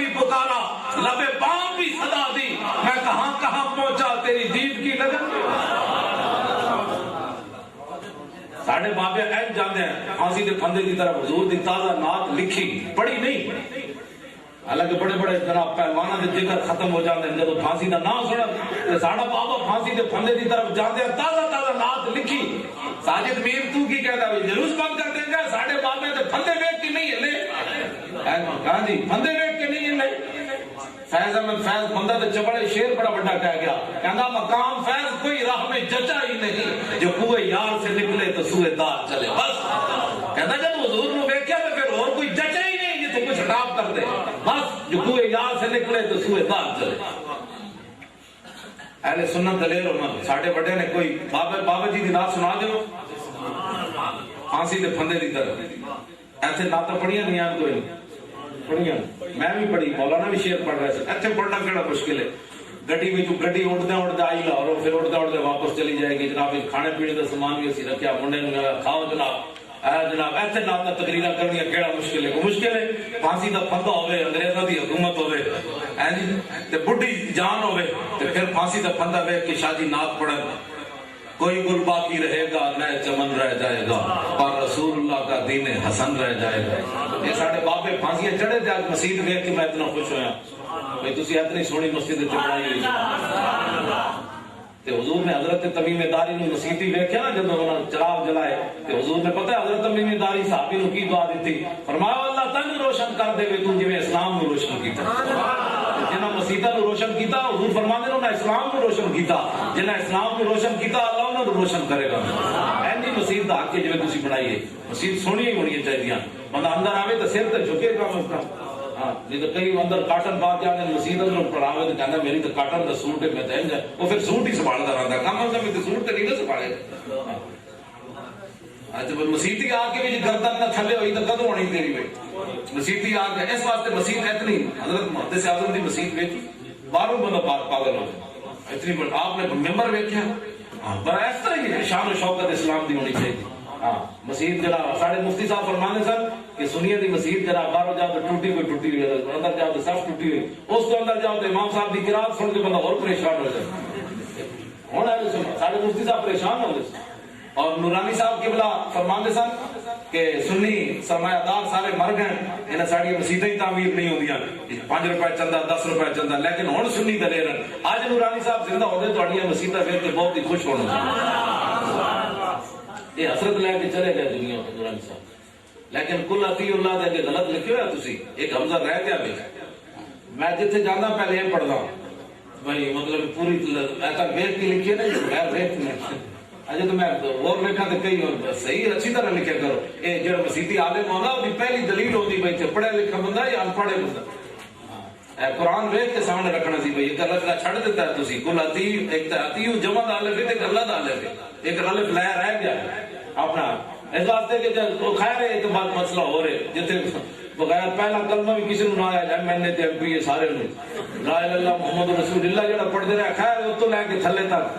Speaker 1: بھی پکارا لبے بام بھی صدا دی میں کہاں کہاں پہنچا تیری دید کی لگن ساڑھے بابے ایک جاندے ہیں پھانسی دے پھندے کی طرف حضور دی تازہ نعت لکھی پڑھی نہیں حالانکہ بڑے بڑے جناب پہلوانا دے ذکر ختم ہو جاندے ہیں جب پھانسی دا نام سنا تے ساڑھا بابا پھانسی دے پھندے کی طرف جاندے ہیں تازہ تازہ نعت لکھی ساجد میر تو کی کہتا ہے جلوس بند کر دیں گا ساڑھے بابے تے پھندے بیٹھ کی نہیں ہلے کہاں جی پھندے بیٹھ کے نہیں ہلے فیض احمد فیض بندہ تے چبڑے شیر بڑا بڑا کہہ گیا کہنا مقام فیض کوئی راہ میں جچا ہی نہیں جو کوئے یار سے نکلے تو سوئے دار چلے بس کہنا جب حضور نو بیکھیا تو پھر اور کوئی جچا ہی نہیں یہ تو کچھ خراب کر دے بس جو کوئے یار سے نکلے تو سوئے دار چلے اہل سنت دلیر امت ساڑھے بڑے نے کوئی بابا جی کی نات سنا دیو پھانسی دے پھندے دی طرف ایسے ناتا پڑھیاں نہیں آن کوئی پڑھیاں میں بھی پڑھی مولانا بھی شیر پڑھ رہے سے اچھے پڑھنا کیڑا مشکل ہے گڈی میں جو گڈی اڑتے آئی لاہور پھر اڑتے واپس چلی جائے گی جناب کھانے پینے کا سامان بھی اسی رکھیا منڈے نے کھاؤ جناب ایسے ناتا تقریرا کرنی کیڑا مشکل ہے مشکل ہے پھانسی دا پھندا ہوئے انگریزاں دی حکومت ہوئے تے بڈھی جان ہوئے تے پھر پھانسی دا پھندا ویکھ کے شادی نعت پڑھن کوئی گل باقی رہے گا نئے چمن رہ جائے گا اور رسول اللہ کا دین حسن رہ جائے گا یہ ساڑھے بابے پھانسیاں چڑھے تھے آج مسجد دیکھ کے میں اتنا خوش ہویا بھئی تسی اتنی سونی مسجد چڑھائی ہوئی تے حضور نے حضرت تمیم داری نے مسیحی دیکھا نا جب انہوں نے چراغ جلائے تے حضور نے پتہ ہے حضرت تمیم داری صحابی نے کی دعا دیتی فرمایا اللہ تن روشن کر دے تو جویں اسلام نو روشن کیتا جنہاں مسیحا نو روشن کیتا حضور فرماندے انہاں اسلام نو روشن کیتا جنہاں اسلام نو روشن کیتا اللہ انہاں نو روشن کرے گا اینی مسیح دا حق جویں تسی بنائیے مسیح سونی ہی ہونی چاہیے بندہ اندر آوے تے سر تے جھکے کم از کم نہیں تو کئی اندر کاٹن پا کے آنے مسیح اندر پڑھاوے تو کہنا میری تو کاٹن دا سوٹ ہے میں تو انجا وہ پھر سوٹ ہی سنبھالتا رہتا کم از کم تو سوٹ تے نہیں نہ سنبھالے جب مسیحی آ کے بھی گردن نہ تھلے ہوئی تو کدو ہونی تیری بھائی مسیحی آ کے اس واسطے مسیح اتنی حضرت محدث اعظم دی مسیح ویکھی باہروں بندہ پاگل ہو اتنی بڑی آپ نے ممبر ویکھیا پر اس طرح ہی شان و شوکت اسلام دی ہونی چاہیے مسجد جناب ساڑھے مفتی صاحب فرمانے سن کہ سنیے دی مسجد جناب باہر جاؤ تو ٹوٹی ہوئی اندر جاؤ تو سب ٹوٹی ہوئی اس کو اندر جاؤ تو امام صاحب دی قرات سن کے بندہ اور پریشان ہو جائے ہونا ہے ساڑھے مفتی صاحب پریشان ہو گئے اور نورانی صاحب قبلہ فرمانے سن کہ سنی سرمایہ دار سارے مر گئے انہیں ساڑی مسیحیں تعمیر نہیں ہوندیاں 5 روپے چندہ 10 روپے چندہ لیکن ہن سنی دلے رہن آج نورانی صاحب زندہ ہوتے تو اڑیاں مسیحیں پھر کے بہت ہی خوش ہونا یہ حسرت لے کے چلے گئے دنیا میں نورانی صاحب لیکن کل اطیع اللہ دے کے غلط لکھے ہوئے تسی ایک حمزہ رہ گیا بھی میں جتنے جانا پہلے یہ پڑھدا بھائی مطلب پوری ایسا ویکھ کے لکھے نہیں غیر ویکھ نہیں اجے تو میں اور ویکھا تے کئی اور صحیح اچھی طرح لکھیا کرو اے جڑا مسیحی عالم ہوندا او دی پہلی دلیل ہوندی بھئی تے پڑھا لکھا بندہ یا ان پڑھے بندہ قرآن ویکھ کے سامنے رکھنا سی بھئی ایک اللہ کا چھڑ دیتا ہے تسی کل اطیع ایک اطیع جمع دا الف تے اللہ دا الف ایک الف لایا رہ گیا اپنا اس واسطے کہ جب وہ خیر ہے ایک بات مسئلہ ہو رہے جتے بغیر پہلا کلمہ بھی کسی نے نہ آیا ایم این اے تے ایم پی اے سارے نے لا الہ الا اللہ محمد رسول اللہ جڑا پڑھ دے رہا خیر وہ تو لے کے تھلے تک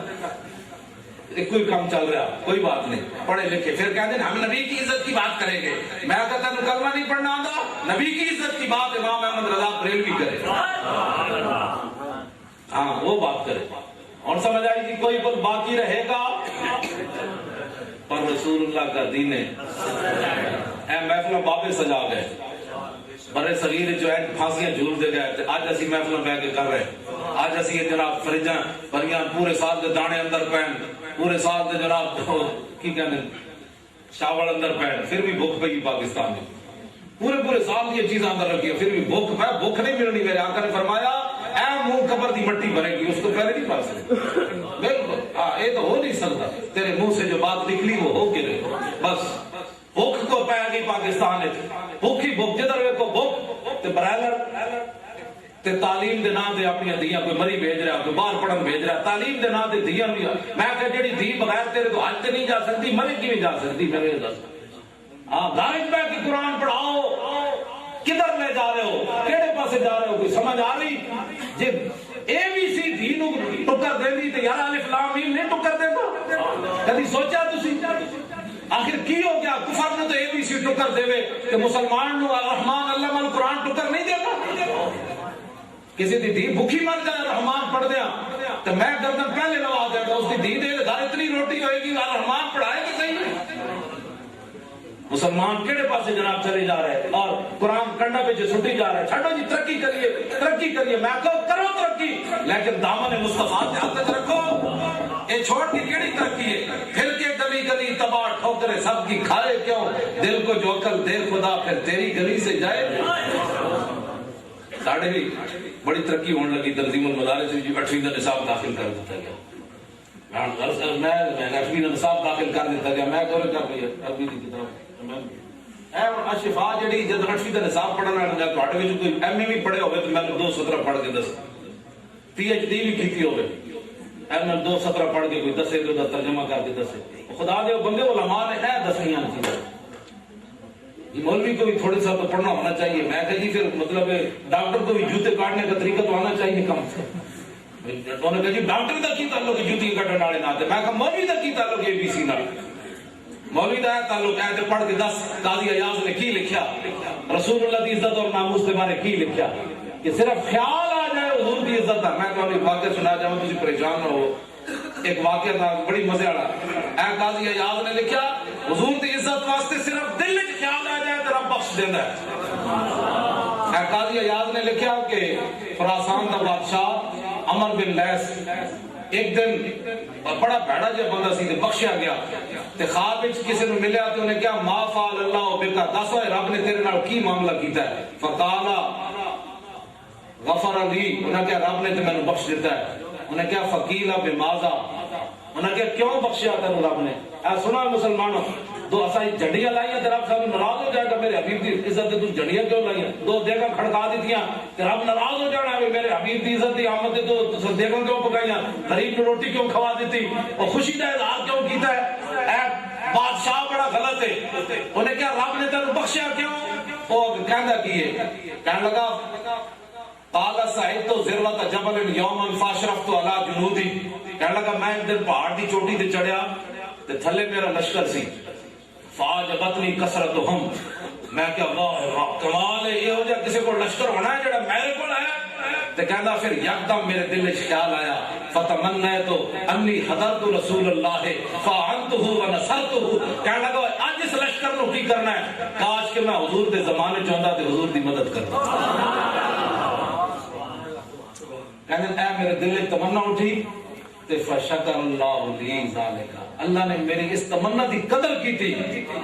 Speaker 1: کوئی کام چل رہا کوئی بات نہیں پڑھے لکھے پھر کہتے ہیں ہم نبی کی عزت کی بات کریں گے میں کہتا ہوں کلمہ نہیں پڑھنا آتا نبی کی عزت کی بات امام احمد رضا بریلوی کرے ہاں وہ بات کرے اور سمجھ آئی کہ کوئی کل باقی رہے گا پر رسول اللہ کا دین ہے اے محفل بابے سجا گئے بڑے صغیر جو ہے پھانسیاں جھول دے گئے آج اسی محفل بہ کے کر رہے آج اسی یہ جناب فریجاں بریاں پورے سال دے دانے اندر پہن پورے سال دے جناب کی کہنے شاول اندر پہن پھر بھی بھوک پئی پاکستان میں پورے سال یہ چیز اندر رکھی پھر بھی بھوک نہیں ملنی میرے آقا نے فرمایا اے منہ قبر دی مٹی بھرے گی اس کو پہلے نہیں پا سکتے بالکل یہ تو ہو نہیں سکتا تیرے منہ سے جو بات نکلی وہ ہو کے رہے بس بھوک کو پہ گئی پاکستان بھوک ہی بھوک جدھر وے کو بھوک تے برائلر تے تعلیم دے نام دے اپنی دیاں کوئی مری بھیج رہا کوئی باہر پڑھن بھیج رہا تعلیم دے نام دے دیاں بھی میں کہ جڑی دی بغیر تیرے تو حج تے نہیں جا سکتی مری کی بھی جا سکتی میرے دس دارج پہ کہ قرآن پڑھاؤ کدھر لے جا رہے ہو کیڑے پاسے جا رہے ہو کوئی سمجھ آ رہی جی اے بی سی ڈی نو ٹکر دے دی تے یار الف لام میم نہیں ٹکر دیندا کبھی سوچا تسی آخر کی ہو گیا کفر نے تو اے بی سی ٹکر دے کہ مسلمان نو الرحمن علم القرآن ٹکر نہیں دے گا کسی دی دھی بھوکی مر جائے رحمان پڑھ دیا تو میں گردن پہلے لوا دیا گا، اس کی دھی دے گھر اتنی روٹی ہوئے گی رحمان پڑھائے کہ صحیح؟ مسلمان کیڑے پاسے جناب چلے جا رہے ہیں اور قرآن کنڈا پہ جو چھٹی جا رہے ہیں. چھٹو جی ترقی کریے میں کہو کرو ترقی، لیکن دامن مصطفیٰ کے ہاتھ تک رکھو. یہ چھوڑ کے کیڑی ترقی ہے؟ پھر کے گلی گلی تباہ ٹھوکرے سب کی کھائے کیوں، دل کو جو عقل دے خدا پھر تیری گلی سے جائے. ساڑھے بھی بڑی ترقی ہونے لگی، تنظیم المدارس جی 8ویں کا نصاب داخل کر دیتا گیا. میں 8ویں کا نصاب داخل کر دیتا گیا. میں کہوں کیا بھائی عربی کی کتاب شفا جڑی جب 8ویں کا نصاب پڑھنا تھوڑے میں کوئی ایم اے بھی پڑھے ہوئے تو میں 2 سطر پڑھ کے دس، پی ایچ ڈی بھی کیتی ہوئے ایم اے 2 سطر پڑھ کے کوئی دسے تو ترجمہ کر کے دسے. خدا دے بندے علماء نے ہے دسیاں چیزیں. مولوی کو بھی تھوڑی سا تو پڑھنا ہونا چاہیے. میں کہ جی پھر مطلب ڈاکٹر کو بھی جوتے کاٹنے کا طریقہ تو آنا چاہیے کم سے. انہوں نے کہا جی ڈاکٹر کا کی تعلق ہے جوتی کٹن والے نہ. میں کہا مولوی کا کی تعلق ہے ABC نہ. مولوی کا تعلق ہے تو پڑھ کے دس قاضی ایاز نے کی لکھیا، رسول اللہ کی عزت اور ناموس کے بارے کی لکھیا کہ صرف خیال آ جائے حضور کی عزت ہے. میں کہا واقعہ سنا جاؤں تجھے پریشان نہ ہو. ایک واقعہ تھا بڑی مزے والا. اے قاضی ایاز نے لکھیا حضور کی عزت واسطے صرف دل میں خیال آ جائے تو رب بخش دینا ہے. اے قاضی ایاز نے لکھیا کہ خراسان کا بادشاہ عمر بن لیث ایک دن بڑا بھڑا جہا بندہ سی تے بخشیا گیا تے خواب وچ کسی نے ملیا تے انہیں کہا ما فعل اللہ بک، دس ہوئے رب نے تیرے نال کی معاملہ کیتا ہے؟ فقال غفر لی، انہیں کہا رب نے تے میں نے بخش دیتا ہے. انہیں کہا فقیل بماذا، انہیں کہا کیوں بخشیا تینوں رب نے؟ اے سنا مسلمانوں، دو اسائی جھنڈیاں لائیاں تے رب صاحب ناراض ہو جائے گا میرے حبیب دی عزت تے تو جھنڈیاں کیوں لائیاں؟ 2 دیگاں کھڑکا دیتیاں تے رب ناراض ہو جانا ہے میرے حبیب دی عزت دی آمد تے تو دیگاں کیوں پکائیاں، غریب کو روٹی کیوں کھوا دیتی، اور خوشی دا اظہار کیوں کیتا ہے؟ اے بادشاہ بڑا غلط ہے. انہیں کہا رب نے تینوں بخشیا کیوں؟ وہ کہندا کیے، کہنے لگا قال سعیدت ذروۃ جبل یوما فاشرفت علی جنودی، کہنے لگا میں ایک دن پہاڑ دی چوٹی تے چڑھیا تے تھلے میرا لشکر سی، فاجبتنی کثرتہم، میں کہ واہ کمال ہے یہ ہو جا کسی کو لشکر ہونا ہے جڑا میرے کو ہے. تے کہندا پھر یکدم میرے دل وچ خیال آیا فتمنیت انی حضرت رسول اللہ فعنتہ ونصرتہ، کہنے لگا اج اس لشکر نو کی کرنا ہے، کاش کہ میں حضور دے زمانے چ ہوندا تے حضور دی مدد کردا. کہنے اے میرے دل وچ تمنا اٹھی تے فشکر اللہ لی ذالک، اللہ نے میری اس تمنا دی قدر کی تھی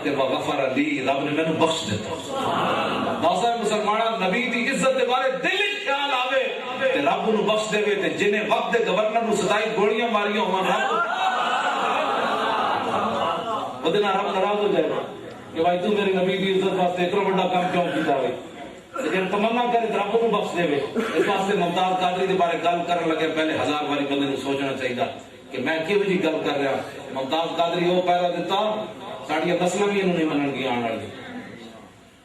Speaker 1: تے وغفر لی، رب نے مینوں بخش دیتا. دوسرے مسلماناں نبی دی عزت دے بارے دل وچ خیال آوے تے رب نو بخش دے تے جنے وقت دے گورنر نو 27 گولیاں ماریاں ہون رب اودے نال رب ناراض ہو جائے گا کہ بھائی تو میرے نبی دی عزت واسطے اتنا بڑا کام کیوں کیتا ہے. لیکن تمنا کرے رب نو بخش دے. اس واسطے ممتاز قادری دے بارے گل کرن لگے پہلے 1000 باری بندے نو سوچنا چاہیے کہ میں کیوں جی گل کر رہا. ممتاز قادری وہ پہلا دیتا ساڑیاں نسلاں بھی انہوں نہیں منن گیا آن والی.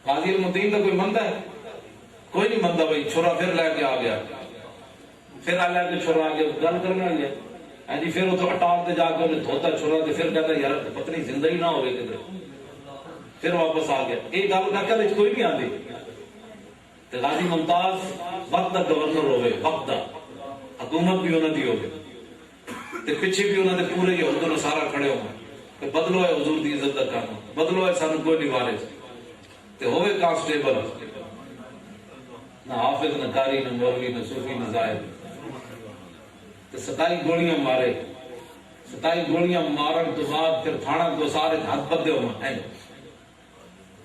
Speaker 1: قاضی المتین کا کوئی مندا ہے؟ کوئی نہیں مندا. بھائی چھرا پھر لے کے آ گیا، پھر آ لے کے چھرا آ گیا گل کرنے لگے جی. پھر وہ تو اٹال تے جا کے انہیں دھوتا چھرا تے پھر کہتا یار پتنی زندگی نہ ہوئے کدھر، پھر واپس آ گیا. یہ گل کا کل کوئی نہیں آتی. غازی ممتاز وقت دا گورنر ہوئے، وقت دا حکومت بھی انہوں دی ہوئے تے پیچھے بھی انہوں نے پورے یہود و نصارا کھڑے ہوئے کہ بدلو ہے حضور دی عزت دا کام، بدلو ہے سانو کوئی نہیں وارث تے ہوئے کانسٹیبل نہ حافظ نہ قاری نہ مولوی نہ صوفی نہ زاہد تے 27 گولیاں مارے. 27 گولیاں مارن تو بعد پھر تھانہ کو سارے ہاتھ بدے ہوئے.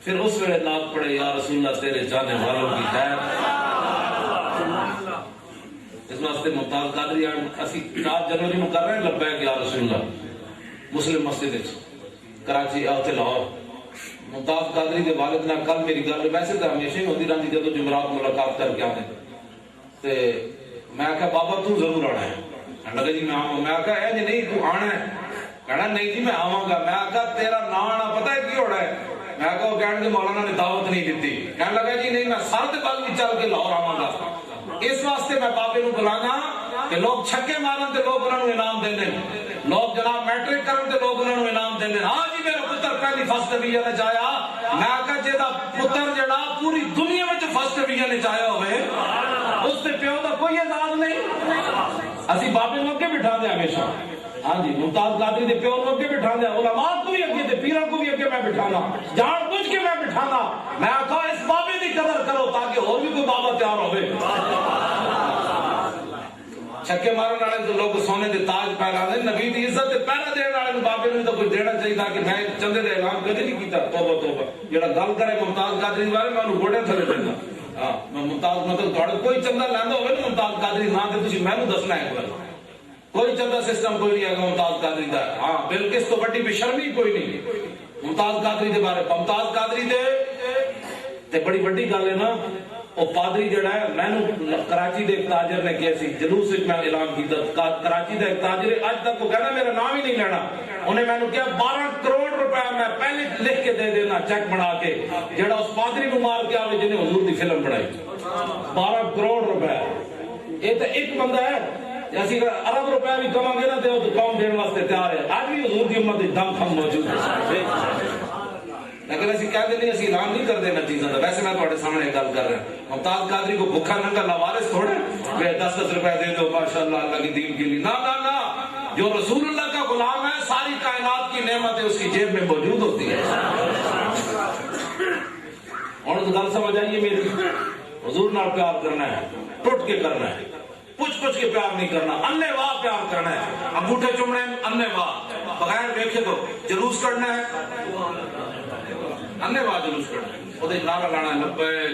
Speaker 1: پھر اس ویلے نعت پڑھے یا رسول اللہ تیرے جانے والوں کی خیر. اس واسطے ممتاز قادری اسی 4 جنوری میں کر رہے ہیں لبیک یا رسول اللہ مسلم مسجد کراچی اوتے لاہور. ممتاز قادری کے والد نے کل میری گل ویسے تو ہمیشہ ہی ہوتی رہتی جب جمعرات ملاقات کر کے آتے تے میں کہا بابا تو ضرور آنا ہے. لگا جی میں آؤں. میں کہا اے جی نہیں تو آنا ہے. کہنا نہیں جی میں آواں گا. میں کہا تیرا نہ آنا پتہ ہے کی ہونا ہے؟ میں کہا وہ کہنے کہ مولانا نے دعوت نہیں دیتی. کہنے لگا جی نہیں میں سر تے بل بھی چل کے لاہور آواں گا. اس واسطے میں بابے نو بلانا کہ لوگ چھکے مارن تے لوگ انہاں نو انعام دیندے نے، لوگ جناب میٹرک کرن تے لوگ انہاں نو انعام دیندے نے. ہاں جی میرا پتر پہلی فرسٹ ڈویژن وچ آیا. میں کہا جے دا پتر جڑا پوری دنیا وچ فرسٹ ڈویژن وچ آیا ہوئے اس سے پیو کا کوئی اعزاز نہیں. اسی بابے نو اگے بٹھا دیں ہمیشہ. ہاں جی ممتاز قادری دے پیو نو اگے بٹھا دیں, علماء کو بھی اگے, پیروں کو بھی اگے میں بٹھانا, جان بوجھ کے میں بٹھانا. میں آخا اس بابے کی قدر کرو تاکہ اور بھی کوئی بابا تیار ہوئے. چھکے مارن والے تو لوگ سونے دے تاج پہنا دے, نبی دی عزت تے پہنا دینے والے بابے نوں تو کوئی دینا چاہیے کہ میں چندے دے اعلان کدی نہیں کیتا. توبہ توبہ, جڑا گل کرے ممتاز قادری بارے میں انہوں گوڑے تھلے دینا. ہاں ممتاز مطلب تھوڑا کوئی چندہ لیندا ہوئے نا ممتاز قادری نا تے تسی مینوں دسنا ہے ایک بار. کوئی چندہ سسٹم کوئی نہیں ہے ممتاز قادری دا. ہاں بلکہ اس تو بڑی بے شرمی کوئی نہیں ممتاز قادری دے بارے. ممتاز قادری دے تے بڑی بڑی گل ہے نا, وہ پادری جڑا ہے, میں نے کراچی دے ایک تاجر نے کیا سی جلوس میں اعلان کیتا. کراچی دے ایک تاجر اج تک وہ کہنا میرا نام ہی نہیں لینا. انہیں میں نے کیا 12 کروڑ روپے میں پہلے لکھ کے دے دینا چیک بنا کے, جڑا اس پادری کو مار کے آوے جنہیں حضور دی فلم بنائی. 12 کروڑ روپے. یہ تو ایک بندہ ہے, اسی ارب روپے بھی کما گے نا تو قوم دین واسطے تیار ہے. آج بھی حضور دی امت دم خم موجود ہے, لیکن اسی کہہ دیں نہیں, اسی اعلان نہیں کر دینا چیزوں کا. ویسے میں تھوڑے سامنے گل کر رہا ہوں. ممتاز قادری کو بھوکا ننگا لاوارث تھوڑے 10-10 روپے دے دو ماشاءاللہ اللہ کی دین کے لیے. نہ نہ نہ, جو رسول اللہ کا غلام ہے ساری کائنات کی نعمتیں اس کی جیب میں موجود ہوتی ہیں. اور تو گل سمجھ آئیے میری, حضور نال پیار کرنا ہے, ٹوٹ کے کرنا ہے, پوچھ پوچھ کے پیار نہیں کرنا, انے واہ پیار کرنا ہے. انگوٹھے چومنے انے واہ, بغیر دیکھے تو جلوس کرنا ہے, انے واہ جلوس کرنا ہے. وہ نعرہ لانا ہے لبیک,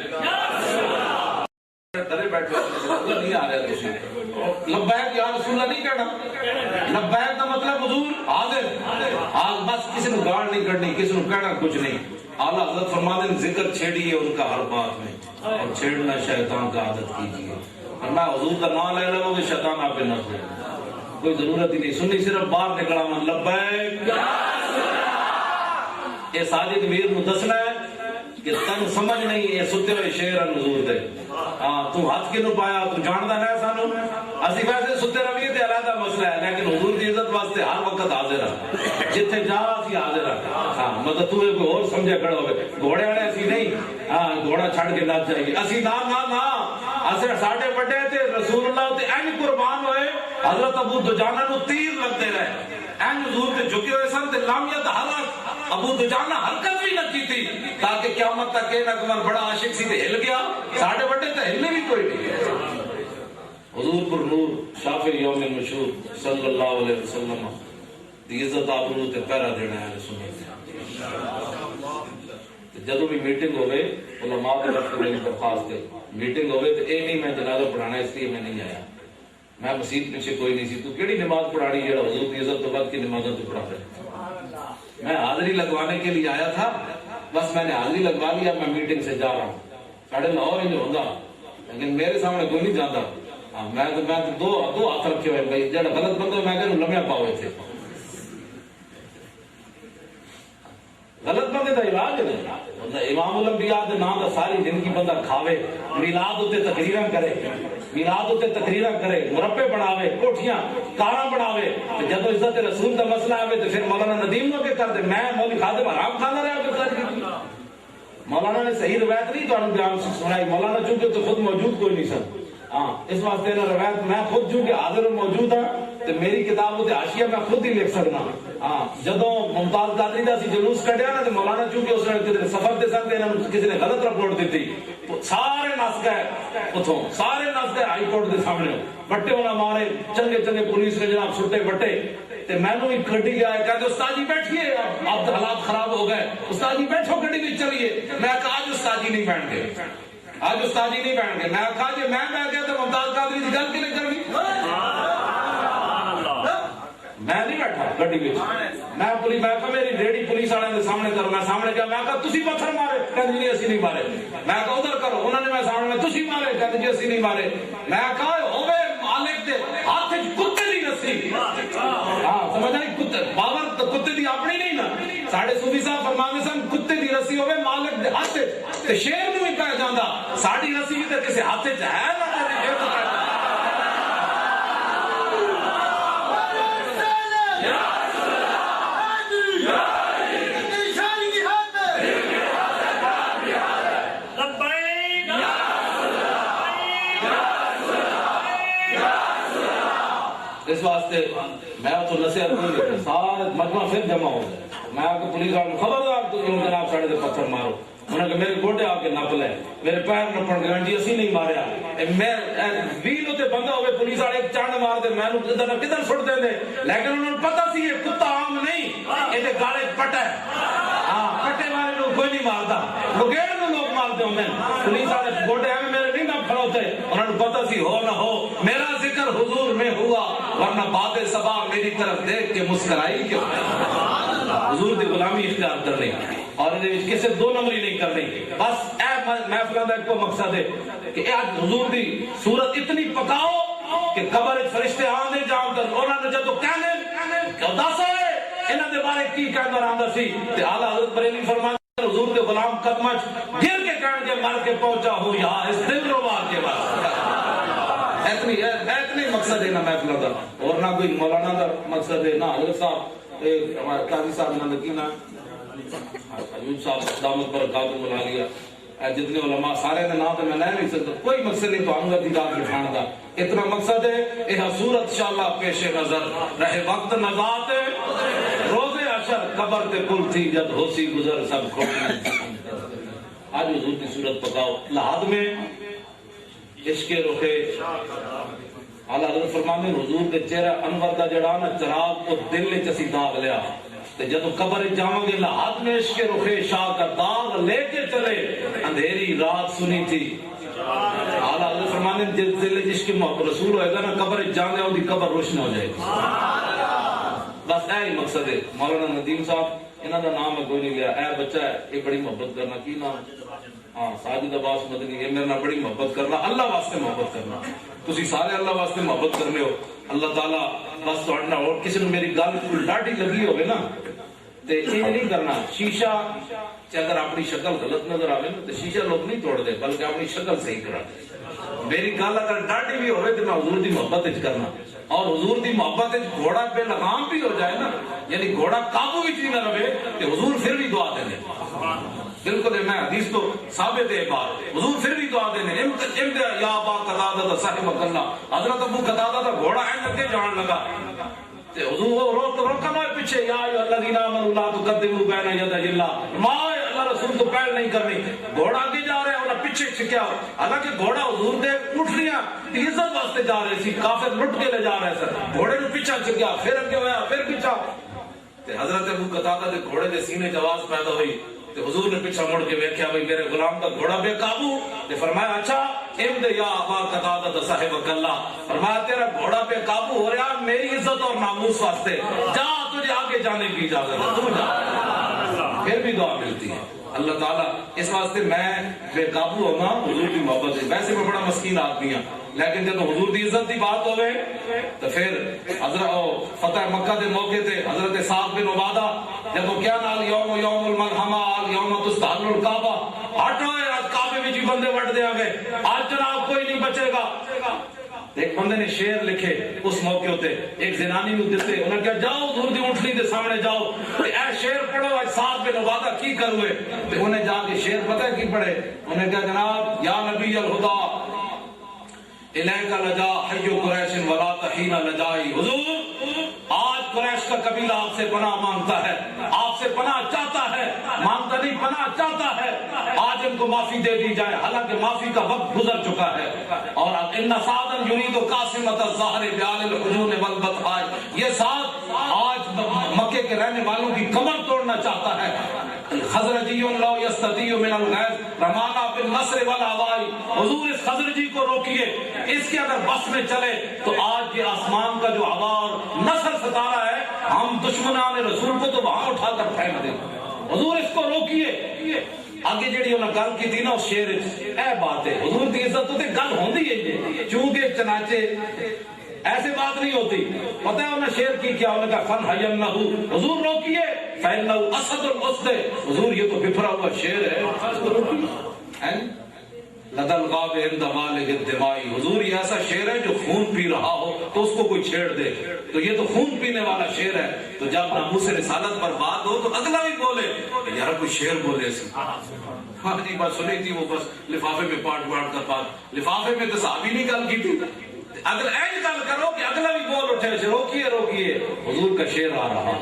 Speaker 1: ڈرے بیٹھے نہیں آ رہے تھی. لبیک یا رسول اللہ نہیں کہنا. لبیک کا مطلب حضور حاضر, بس کسی نے گاڑ نہیں کرنی, کسی نے کہنا کچھ نہیں. اعلیٰ حضرت فرماتے ہیں ذکر چھیڑیے ان کا ہر بات میں, اور چھیڑنا شیطان کا عادت کیجیے. میں حضور کا نام لے لگوں کہ شیطان آپ پہ نہ سنے, کوئی ضرورت ہی نہیں. سنی صرف باہر نکلا من لبیک. یہ ساجد میر نو دسنا ہے کہ تن سمجھ نہیں, یہ ستے ہوئے شیر ہے حضور دے. ہاں تو ہاتھ کے نو پایا تو جاندا نہ سانو. اسی ویسے ستے رویے تے علیحدہ مسئلہ ہے, لیکن حضور دی عزت واسطے ہر وقت حاضر ہے, جتھے جا اسی حاضر ہے. ہاں مطلب تو کوئی اور سمجھے کھڑا ہوئے گھوڑے والے اسی نہیں, ہاں گھوڑا چھڑ کے نہ چاہیے اسی نہ نہ نہ. اسے ساڈے بڑے تے رسول اللہ تے این قربان ہوئے, حضرت ابو دجانہ نو تیر لگتے رہے, این حضور تے جھکے ہوئے سن تے لامیت حرکت ابو دجانہ حرکت بھی نہ کی تھی, تاکہ قیامت تک کہ نہ بڑا عاشق سی تے ہل گیا. ساڈے بڑے تے ہلنے بھی کوئی نہیں. حضور پر نور شافع یوم مشہور صلی اللہ علیہ وسلم دی عزت آبرو تے پہرا دینا ہے سنت. جدو بھی میٹنگ ہوئے علماء کے وقت میری درخواست ہے, میٹنگ ہوئے تو اے نہیں میں جنازہ پڑھانا اس لیے میں نہیں آیا, میں مسجد پیچھے کوئی نہیں سی, تو کیڑی نماز پڑھانی ہے حضور کی عزت تو بعد کی نمازوں تو پڑھا رہے. میں حاضری لگوانے کے لیے آیا تھا, بس میں نے حاضری لگوا لیا, میں میٹنگ سے جا رہا ہوں. ساڑھے لاہور ہی نہیں ہوتا, لیکن میرے سامنے کوئی نہیں جاتا. میں تو دو ہاتھ رکھے ہوئے بھائی, جڑا غلط بندہ میں کہ لمحے پاؤ تھے. غلط بندے کا علاج نہیں. امام الانبیاء دے نام دا ساری زندگی بندہ کھاوے, میلاد ہوتے تقریراں کرے, میلاد ہوتے تقریراں کرے, مربے بناوے, کوٹھیاں کاراں بناوے, جدو عزت رسول دا مسئلہ آوے تو پھر مولانا ندیم نو کے کر دے. میں مولوی خادم حرام کھانا رہا کہ مولانا نے صحیح روایت نہیں تو بیان سنائی. مولانا چونکہ تو خود موجود کوئی نہیں سن, ہاں اس واسطے نہ روایت میں خود چونکہ حاضر موجود ہوں تو میری کتاب ہوتے حاشیہ میں خود ہی لکھ سکنا. ہاں جدو ممتاز قادری دا سی جلوس کڈیا نا, تو مولانا چونکہ اس نے سفر دے سن تے کسی نے غلط رپورٹ دیتی, سارے نس گئے اتوں, سارے نس گئے ہائی کورٹ دے سامنے, بٹے انہاں مارے, چنگے چنگے پولیس نے جناب چھٹے بٹے. تے مینوں ایک گڈی لے آئے, کہتے استاد جی بیٹھیے, اب حالات خراب ہو گئے, استاد جی بیٹھو گڈی وچ چلیے. میں کہا آج استاد جی نہیں بیٹھ گئے, آج استاد جی نہیں بیٹھ گئے. میں کہا جی میں بیٹھ گیا تو ممتاز قادری کی گل کیوں کرنی. میں نہیں بیٹھا گڈی وچ, میں کہا میری ریڈی پولیس والے کے سامنے کرو. میں سامنے گیا, میں کہا تسی پتھر مارے, کہتے نہیں اسی نہیں مارے. میں کہا ادھر کرو, انہوں نے میں سامنے میں تسی مارے, کہتے جی اسی نہیں مارے. میں کہا ہوے مالک دے ہاتھ وچ کتے دی رسی. ہاں سمجھ آئی, کتے باور تو کتے دی اپنی نہیں نا. ساڈے صوفی صاحب فرماندے سن کتے دی رسی ہوے مالک دے ہاتھ وچ, تے شیر نوں بھی کہا جاندا ساڈی رسی بھی تے کسے ہاتھ وچ ہے نا.
Speaker 2: لبیک
Speaker 1: اس واسطے میں تو نصیحت نہیں کرتا، سارے مجمع پھر جمع ہو گئے، میں آ کے پولیس والوں خبردار تو جناب ساڑے سے پتھر مارو، انہوں نے میرے گوٹے آ کے نپ لے، میرے پیر نپن گئے جی اسی نہیں ماریا، میں ویل ہوتے بندہ ہوئے پولیس والے ایک چانڈ مار دے میں کدھر سٹ دے دے، لیکن انہوں نے پتا سی یہ کتا عام نہیں، یہ گالے پٹ ہے، ہاں پٹے والے لوگ کوئی نہیں مارتا، لگیڑ میں لوگ مارتے ہوتے ہیں، پولیس والے گوٹے ہمیں میرے نہیں نپ کھڑوتے، انہوں نے پتا سی ہو نہ ہو میرا ذکر حضور میں ہوا، ورنہ باد صبا میری طرف دیکھ کے مسکرائی کیوں، حضور دی غلامی اختیار کرنی اور کسی دو نمبری نہیں کرنی، بس اے محفلہ دا ایک کو مقصد ہے کہ آج حضور دی صورت اتنی پکاؤ کہ قبر فرشتے آندے جان کر انہوں نے جب تو کہنے کہ دس ہوئے انہوں نے بارے کی کہنے اور آندر سی کہ اعلیٰ حضرت بریلی فرمانے حضور دے غلام قدمچ گر کے کہنے کے مر کے پہنچا ہوں یہاں اس دل روا کے بعد اتنی مقصد ہے نا محفلہ دا، اور نہ کوئی مولانا دا مقصد ہے، نہ حضرت صاحب ہمارے قاضی صاحب نے لکینا حبیب صاحب دامت برکاتہ بلا لیا، جتنے علماء سارے نے نام تو میں لے نہیں سکتا، کوئی مقصد نہیں تو آنگا دی رات بٹھانا دا، اتنا مقصد ہے یہ صورت انشاءاللہ پیش نظر رہے وقت نزات روز عشر قبر تے کل تھی جد ہوسی گزر سب کھوٹی، آج حضور کی صورت پکاؤ لحد میں عشق رخے اعلیٰ حضرت فرمانے حضور کے چہرہ انور دا جڑا نا چراغ کو دل نے چسی داغ لیا، تے جدو قبر جاؤں گے لحد میں عشق رخے شاہ کا داغ لے کے چلے اندھیری رات سنی تھی، اعلیٰ حضرت فرمانے جس دل عشق محبت رسول ہوئے گا نا قبر جانے ہو دی قبر روشن ہو جائے گی، بس اے ہی مقصد ہے۔ مولانا ندیم صاحب انہوں دا نام ہے کوئی نہیں لیا، اے بچہ ہے یہ بڑی محبت کرنا، کی نام ہاں ساجد عباس مدنی، یہ میرے نام بڑی محبت کرنا، اللہ واسطے محبت کرنا، تسی سارے اللہ واسطے محبت کرنے ہو، اللہ تعالیٰ بس توڑنا، اور کسی نے میری گل کوئی ڈاٹی لگی ہوگی نا تے یہ نہیں کرنا، شیشہ اگر اپنی شکل غلط نظر آئے نا تو شیشہ لوگ نہیں توڑ دے بلکہ اپنی شکل صحیح کرا دے، میری گل اگر ڈاٹی بھی ہوئے تو میں حضور دی محبت کرنا، اور حضور دی محبت گھوڑا پہ لگام بھی ہو جائے نا، یعنی گھوڑا قابو بھی نہ رہے کہ حضور پھر بھی دعا دے دے، بالکل میں حدیث تو ثابت ہے بات، حضور پھر بھی دعا دینے امد یا ابا قتادہ صاحب اللہ، حضرت ابو قتادہ دا گھوڑا این لگے جان لگا تے حضور روکنا ہے پیچھے، یا الذین آمنوا لا تقدموا بین یدی اللہ، ما اللہ رسول تو پہل نہیں کرنی، گھوڑا آگے جا رہے ہیں اور پیچھے چھکیا، حالانکہ گھوڑا حضور دے اٹھنیاں عزت واسطے جا رہے سی، کافر لٹ کے لے جا رہے سر، گھوڑے نے پیچھا چھکیا، پھر اگے ہویا، پھر پیچھا، تے حضرت ابو قتادہ دے گھوڑے دے سینے جواز پیدا ہوئی، تے حضور نے پیچھا مڑ کے ویکھیا بھئی میرے غلام کا گھوڑا بے قابو، تے فرمایا اچھا امد یا ابا قتادہ صاحب اللہ، فرمایا تیرا گھوڑا بے قابو ہو رہا میری عزت اور ناموس واسطے، جا تجھے آگے جانے کی اجازت ہے، تو جا، پھر بھی دعا ملتی ہے اللہ تعالیٰ، اس واسطے میں بے قابو ہونا حضور کی محبت ہے، ویسے میں بڑا مسکین آدمی ہوں لیکن جب حضور دی عزت دی بات ہوئے تو پھر حضرت فتح مکہ دے موقع تے حضرت سعد بن عبادہ جب وہ کیا نال یوم الملحمہ یوم تستحل الکعبہ، ہٹو ہے آج کعبے میں جی بندے وٹ دیا گئے، آج جناب کوئی نہیں بچے گا، ایک بندے نے شعر لکھے اس موقع تے ایک زنانی نو دتے، انہوں نے کہا جاؤ حضور دی اونٹنی دے سامنے جاؤ اے شعر پڑھو آج سعد بن عبادہ کی کروے، تے انہیں جا کے شعر پتہ ہے کی پڑھے، انہیں کہا جناب یا نبی الہدا الیک لجا حی قریش ولا تحین لجائی، حضور آج قریش کا قبیلہ آپ سے پناہ مانگتا ہے، آپ سے پناہ چاہتا ہے، مانگتا نہیں پناہ چاہتا ہے، آج ان کو معافی دے دی جائے، حالانکہ معافی کا وقت گزر چکا ہے، اور ان سعدا یرید قاسمۃ الظہر بعال الحجون والبطحاء، یہ سعد آج مکے کے رہنے والوں کی کمر توڑنا چاہتا ہے، خزرجی لو یستطیع من الغیظ رمانا بالنصر والہوائی، حضور اس خزرجی کو روکیے، اس کے اگر بس میں چلے تو آج یہ آسمان کا جو ہوا اور نصر ستارہ ہے ہم دشمنان رسول کو تو وہاں اٹھا کر پھینک دیں، حضور اس کو روکیے، آگے جڑی انہوں نے گل کی تھی نا اس شعر اے بات ہے، حضور دی عزت تو گل ہوندی ہے، چونکہ چنانچہ ایسے بات نہیں ہوتی، پتہ ہے انہوں نے شعر کی کیا، انہوں نے کہا فن حینہو، حضور روکیے، فینہو اسد الاسد، حضور یہ تو بفرا ہوا شعر ہے، اس کو روکیے، لدل غاب عند مالک الدمائی، حضور یہ ایسا شعر ہے جو خون پی رہا ہو تو اس کو کوئی چھیڑ دے، تو یہ تو خون پینے والا شعر ہے، تو جب ناموس رسالت پر بات ہو تو اگلا بھی بولے یار کوئی شعر بولے سی، ہاں جی بات سنی تھی وہ بس لفافے میں پاٹ کر پاٹ، لفافے میں تو صحابی نہیں گل کی تھی، اگر ایج گل کرو کہ اگلا بھی بول اٹھے روکیے روکیے حضور کا شعر آ رہا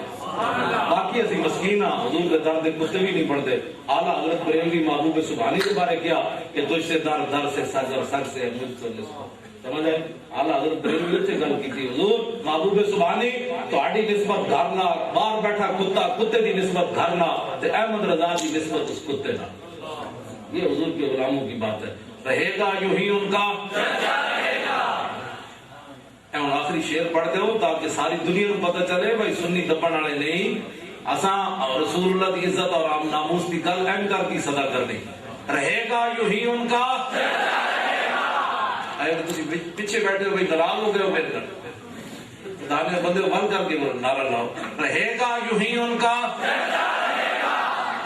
Speaker 1: باقی اسی مسکین ہاں حضور کے درد کتے بھی نہیں پڑھتے اعلیٰ حضرت بریلوی محبوب سبحانی کے بارے کیا کہ تجھ سے در در سے سج اور سج سے مجھ سے نسبت سمجھ آئے اعلیٰ حضرت بریلوی سے گل کی تھی حضور محبوب سبحانی تہاڈی نسبت گھر نہ باہر بیٹھا کتا کتے دی نسبت گھر نہ تے احمد رضا دی نسبت اس کتے نہ یہ حضور کے غلاموں کی بات ہے رہے گا یوں ہی ان کا ہوں آخری شعر پڑھتے ہو تاکہ ساری دنیا کو پتہ چلے بھائی سنی دبن والے نہیں اساں رسول اللہ کی عزت اور ناموس کی گل اہم کر کی صدا کرنی رہے گا یوں ہی ان کا پیچھے بیٹھے ہو بھائی ناراض ہو گئے ہو میرے دانے بندے بند کر کے نعرہ لاؤ رہے گا یوں ہی ان کا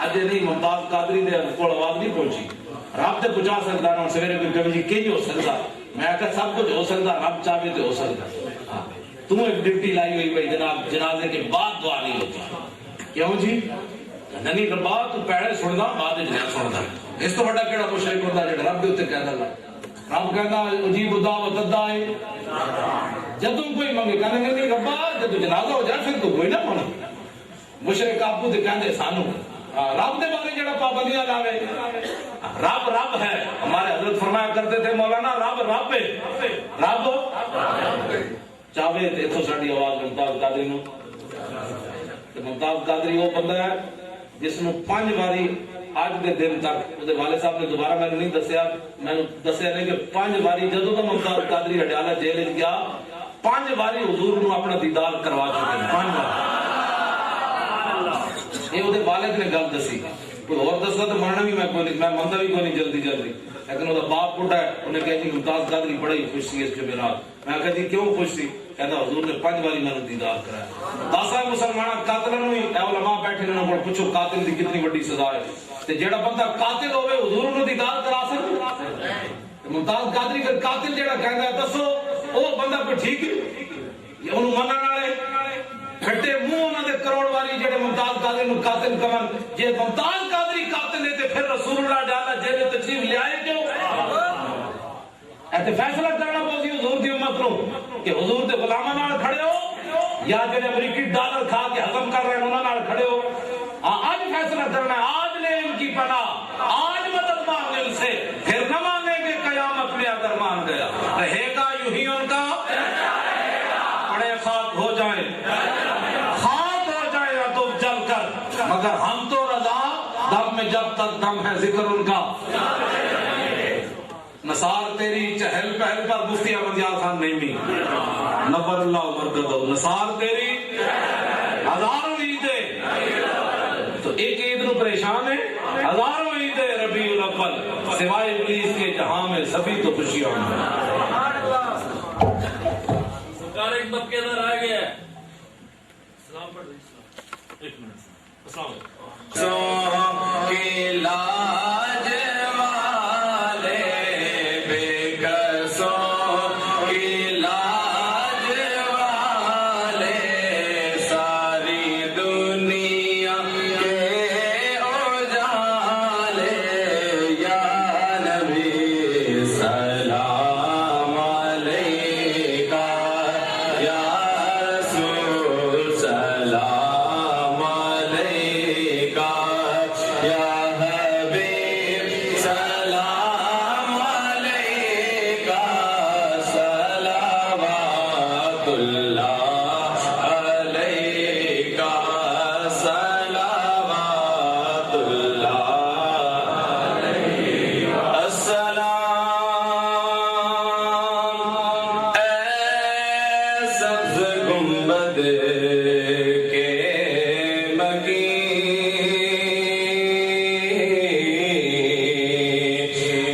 Speaker 1: اجے نہیں ممتاز قادری دے کول آواز نہیں پہنچی رب تے پہنچا سکتا نہ سویرے کوئی کبھی کنج ہو سکتا میں کہ سب کچھ ہو سکتا رب چاہے تو ہو سکتا تم ایک ڈیوٹی لائی ہوئی بھائی جناب جنازے کے بعد دعا نہیں ہوتی کیوں جی ننی ربا تو پیڑے سندا بعد وچ نہیں سندا اس تو بڑا کیڑا مشرک ہوندا جڑا رب دے اوتے کہندا اللہ رب کہندا اجیب الدعوۃ الداعی جدوں کوئی منگے کہندے نہیں ربا جدوں جنازہ ہو جائے پھر تو کوئی نہ منگ مشرک آپو تے کہندے سانو رب دے بارے جڑا پابندیاں لاوے رب رب ہے ہمارے حضرت فرمایا کرتے تھے مولانا رب رب ہے رب چاہے تے تو ساڈی آواز ممتاز قادری نو تے ممتاز قادری وہ بندہ ہے جس نو 5 باری اج دے دن تک اودے والد صاحب نے دوبارہ میں نہیں دسیا میں دسیا نہیں کہ 5 باری جدوں تو ممتاز قادری ہڈیالہ جیل وچ گیا 5 باری حضور نو اپنا دیدار کروا چکے ہیں 5 بار یہ وہ والد نے گل دسی کوئی اور دستا تو مرنا بھی میں کوئی نہیں میں منتا بھی کوئی نہیں جلدی جلدی لیکن وہ باپ بڑھا ہے انہیں کہا جی ممتاز قادری بڑا ہی خوش سی اس جمعرات میں کہا جی کیوں خوش سی کہتا حضور نے 5 باری میں نے دیدار کرایا داسا مسلمان قاتلوں نے اے علماء بیٹھے انہوں کو پوچھو قاتل دی کتنی بڑی سزا ہے تے جیڑا بندہ قاتل ہوے حضور نے دیدار کرا سکتا ممتاز قادری کا قاتل جیڑا کہندا ہے دسو وہ بندہ کوئی ٹھیک ہے انہوں منن والے کھٹے منہ انہاں دے کروڑ والی جڑے ممتاز قادری نو قاتل کہن جے ممتاز قادری قاتل ہے تے پھر رسول اللہ ڈالا جیل تشریف لے آئے کیوں ایتے فیصلہ کرنا پوسی حضور دی امت نو کہ حضور دے غلاماں نال کھڑے ہو یا جڑے امریکی ڈالر کھا کے ہضم کر رہے ہیں انہاں نال کھڑے ہو آج فیصلہ کرنا ہے آج لے ان کی پناہ آج مدد مانگے ان سے پھر نہ مانگیں گے قیامت میں اگر مان گیا رہے گا یوں ہی ان کا پڑے خاک ہو جائیں مگر ہم تو رضا دم میں جب تک دم ہے ذکر ان کا نثار تیری چہل پہل پر مفتی احمد یار خان نہیں بھی نبر اللہ عمر قدو نثار تیری ہزاروں عیدیں تو ایک عید نو پریشان ہے ہزاروں عیدیں ربیع الاول سوائے ابلیس کے جہاں میں سبھی تو خوشیاں ہیں
Speaker 2: سرکار ایک مکے اندر آ گیا ہے سلام پڑھ دیں ایک منٹ السلام
Speaker 3: کی لاج والے بے قصوں کی لاج والے ساری دنیا کے اجالے یا نبی سلام علیکہ یا رسول سلام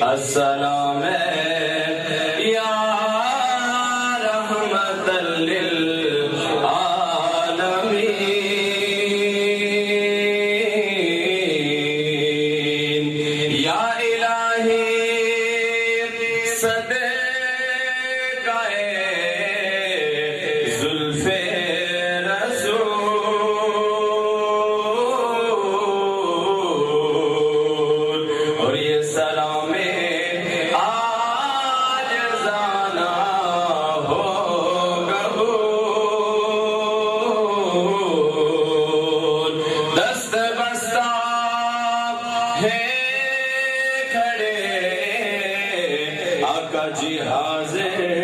Speaker 3: السلام یا رحمت للعالمین یا الہی صدقہ زلف رسول اور یہ سلام سے